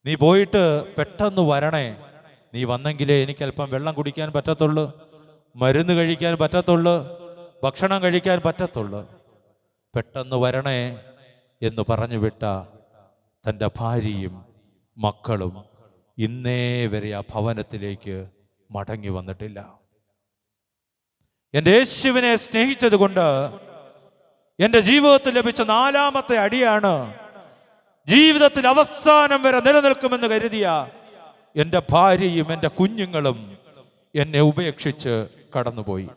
നീ പോയിട്ട് പെട്ടെന്ന് വരണേ. നീ വന്നെങ്കിലേ എനിക്ക് അല്പം വെള്ളം കുടിക്കാൻ പറ്റത്തുള്ളൂ, മരുന്ന് കഴിക്കാൻ പറ്റത്തുള്ളൂ, ഭക്ഷണം കഴിക്കാൻ പറ്റത്തുള്ളൂ. പെട്ടെന്ന് വരണേ എന്ന് പറഞ്ഞു വിട്ട തൻ്റെ ഭാര്യയും മക്കളും ഇന്നേ വരെ ആ ഭവനത്തിലേക്ക് മടങ്ങി വന്നിട്ടില്ല. എൻ്റെ യേശുവിനെ സ്നേഹിച്ചത് കൊണ്ട് എൻ്റെ ജീവിതത്തിൽ ലഭിച്ച 4ാമത്തെ അടിയാണ് ജീവിതത്തിൽ അവസാനം വരെ നിലനിൽക്കുമെന്ന് കരുതിയ എൻ്റെ ഭാര്യയും എൻ്റെ കുഞ്ഞുങ്ങളും എന്നെ ഉപേക്ഷിച്ച് കടന്നുപോയി.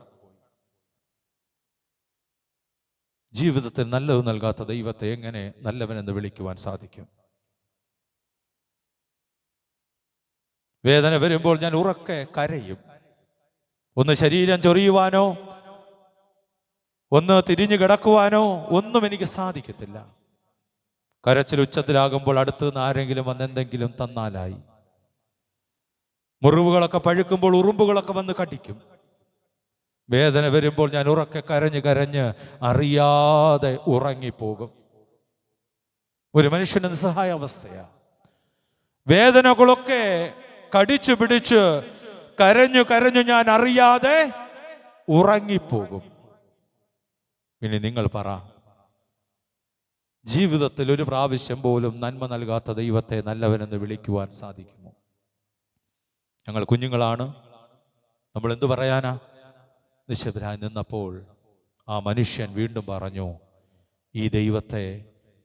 ജീവിതത്തിൽ നല്ലത് നൽകാത്ത ദൈവത്തെ എങ്ങനെ നല്ലവനെന്ന് വിളിക്കുവാൻ സാധിക്കും? വേദന വരുമ്പോൾ ഞാൻ ഉറക്കെ കരയും. ഒന്ന് ശരീരം ചൊറിയുവാനോ ഒന്ന് തിരിഞ്ഞു കിടക്കുവാനോ ഒന്നും എനിക്ക് സാധിക്കത്തില്ല. കരച്ചിൽ ഉച്ചത്തിലാകുമ്പോൾ അടുത്ത് നിന്ന് ആരെങ്കിലും വന്ന് എന്തെങ്കിലും തന്നാലായി. മുറിവുകളൊക്കെ പഴുക്കുമ്പോൾ ഉറുമ്പുകളൊക്കെ വന്ന് കടിക്കും. വേദന വരുമ്പോൾ ഞാൻ ഉറക്കെ കരഞ്ഞ് കരഞ്ഞ് അറിയാതെ ഉറങ്ങിപ്പോകും. ഒരു മനുഷ്യന്റെ നിസ്സഹായ അവസ്ഥയാ. വേദനകളൊക്കെ കടിച്ചു പിടിച്ച് കരഞ്ഞു കരഞ്ഞു ഞാൻ അറിയാതെ ഉറങ്ങിപ്പോകും. ഇനി നിങ്ങൾ പറ, ജീവിതത്തിൽ ഒരു പ്രാവശ്യം പോലും നന്മ നൽകാത്ത ദൈവത്തെ നല്ലവനെന്ന് വിളിക്കുവാൻ സാധിക്കുമോ? ഞങ്ങൾ കുഞ്ഞുങ്ങളാണ്, നമ്മൾ എന്തു പറയാനാ? നിശബ്ദരായി നിന്നപ്പോൾ ആ മനുഷ്യൻ വീണ്ടും പറഞ്ഞു, ഈ ദൈവത്തെ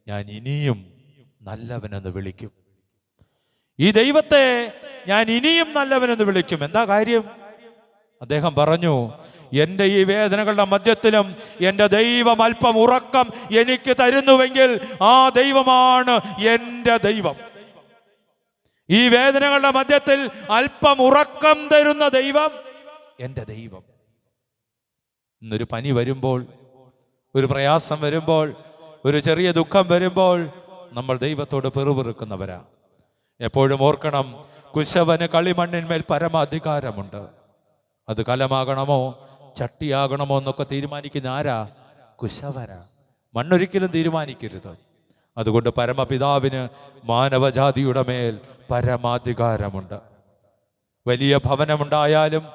ഞാൻ ഇനിയും നല്ലവനെന്ന് വിളിക്കും. ഈ ദൈവത്തെ ഞാൻ ഇനിയും നല്ലവനെന്ന് വിളിക്കും. എന്താ കാര്യം? അദ്ദേഹം പറഞ്ഞു, എൻ്റെ ഈ വേദനകളുടെ മധ്യത്തിലും എൻ്റെ ദൈവം അല്പം ഉറക്കം എനിക്ക് തരുന്നുവെങ്കിൽ ആ ദൈവമാണ് എൻ്റെ ദൈവം. ഈ വേദനകളുടെ മധ്യത്തിൽ അല്പം ഉറക്കം തരുന്ന ദൈവം എൻ്റെ ദൈവം. ഇന്നൊരു പനി വരുമ്പോൾ, ഒരു പ്രയാസം വരുമ്പോൾ, ഒരു ചെറിയ ദുഃഖം വരുമ്പോൾ നമ്മൾ ദൈവത്തോട് പെറുപെറുക്കുന്നവരാ. എപ്പോഴും ഓർക്കണം, കുശവന് കളിമണ്ണിന്മേൽ പരമാധികാരമുണ്ട്. അത് കലമാകണമോ ചട്ടിയാകണമോ എന്നൊക്കെ തീരുമാനിക്കുന്ന ആരാ? കുശവനാ. മണ്ണൊരിക്കലും തീരുമാനിക്കരുത്. അതുകൊണ്ട് പരമപിതാവിന് മാനവജാതിയുടെ മേൽ പരമാധികാരമുണ്ട്. വലിയ ഭവനമുണ്ടായാലും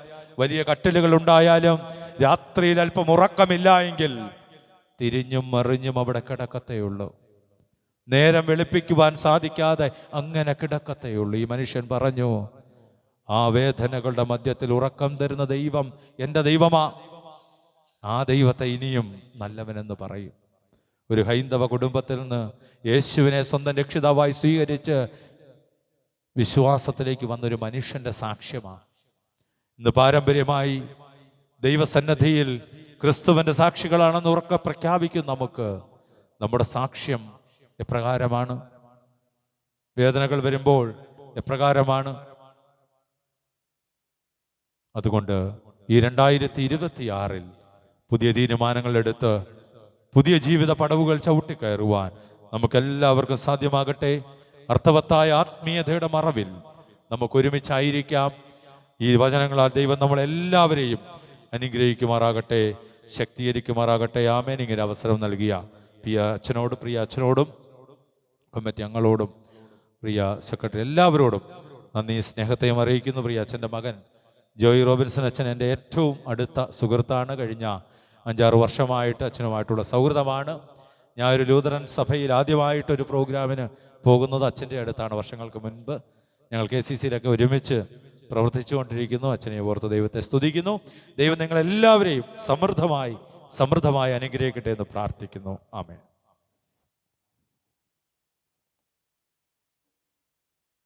വലിയ കട്ടിലുകൾ ഉണ്ടായാലും രാത്രിയിൽ അല്പം ഉറക്കമില്ല എങ്കിൽ തിരിഞ്ഞും മറിഞ്ഞും അവിടെ കിടക്കത്തേയുള്ളൂ. നേരം വെളുപ്പിക്കുവാൻ സാധിക്കാതെ അങ്ങനെ കിടക്കത്തേയുള്ളൂ. ഈ മനുഷ്യൻ പറഞ്ഞു, ആ വേദനകളുടെ മധ്യത്തിൽ ഉറക്കം തരുന്ന ദൈവം എൻ്റെ ദൈവമാ. ആ ദൈവത്തെ ഇനിയും നല്ലവനെന്ന് പറയും. ഒരു ഹൈന്ദവ കുടുംബത്തിൽ നിന്ന് യേശുവിനെ സ്വന്തം രക്ഷിതാവായി സ്വീകരിച്ച് വിശ്വാസത്തിലേക്ക് വന്നൊരു മനുഷ്യന്റെ സാക്ഷ്യമാണ്. ഇന്ന് പാരമ്പര്യമായി ദൈവസന്നദ്ധിയിൽ ക്രിസ്തുവിന്റെ സാക്ഷികളാണെന്ന് ഉറക്കെ പ്രഖ്യാപിക്കും. നമുക്ക് നമ്മുടെ സാക്ഷ്യം എപ്രകാരമാണ്? വേദനകൾ വരുമ്പോൾ എപ്രകാരമാണ്? അതുകൊണ്ട് ഈ 2026 പുതിയ തീരുമാനങ്ങൾ എടുത്ത് പുതിയ ജീവിത പടവുകൾ ചവിട്ടിക്കയറുവാൻ നമുക്കെല്ലാവർക്കും സാധ്യമാകട്ടെ. അർത്ഥവത്തായ ആത്മീയതയുടെ മറവിൽ നമുക്ക് ഒരുമിച്ചായിരിക്കാം. ഈ വചനങ്ങളാൽ ദൈവം നമ്മളെല്ലാവരെയും അനുഗ്രഹിക്കുമാറാകട്ടെ, ശക്തീകരിക്കുമാറാകട്ടെ. ആമേൻ. ഇങ്ങനെ അവസരം നൽകിയ പ്രിയ അച്ഛനോടും കമ്മിറ്റി അംഗങ്ങളോടും പ്രിയ സെക്രട്ടറി എല്ലാവരോടും നന്ദി സ്നേഹത്തെയും അറിയിക്കുന്നു. പ്രിയ അച്ഛൻ്റെ മകൻ ജോയി റോബിൻസൺ അച്ഛൻ എൻ്റെ ഏറ്റവും അടുത്ത സുഹൃത്താണ്. കഴിഞ്ഞ 5-6 വർഷമായിട്ട് അച്ഛനുമായിട്ടുള്ള സൗഹൃദമാണ്. ഞാൻ ഒരു ലൂതറൻ സഭയിൽ ആദ്യമായിട്ടൊരു പ്രോഗ്രാമിന് പോകുന്നത് അച്ഛൻ്റെ അടുത്താണ്. വർഷങ്ങൾക്ക് മുൻപ് ഞങ്ങൾ KCCയിലൊക്കെ ഒരുമിച്ച് പ്രവർത്തിച്ചുകൊണ്ടിരിക്കുന്നു. അച്ഛനെ ഓർത്ത് ദൈവത്തെ സ്തുതിക്കുന്നു. ദൈവം നിങ്ങളെല്ലാവരെയും സമൃദ്ധമായി അനുഗ്രഹിക്കട്ടെ എന്ന് പ്രാർത്ഥിക്കുന്നു. ആമേൻ.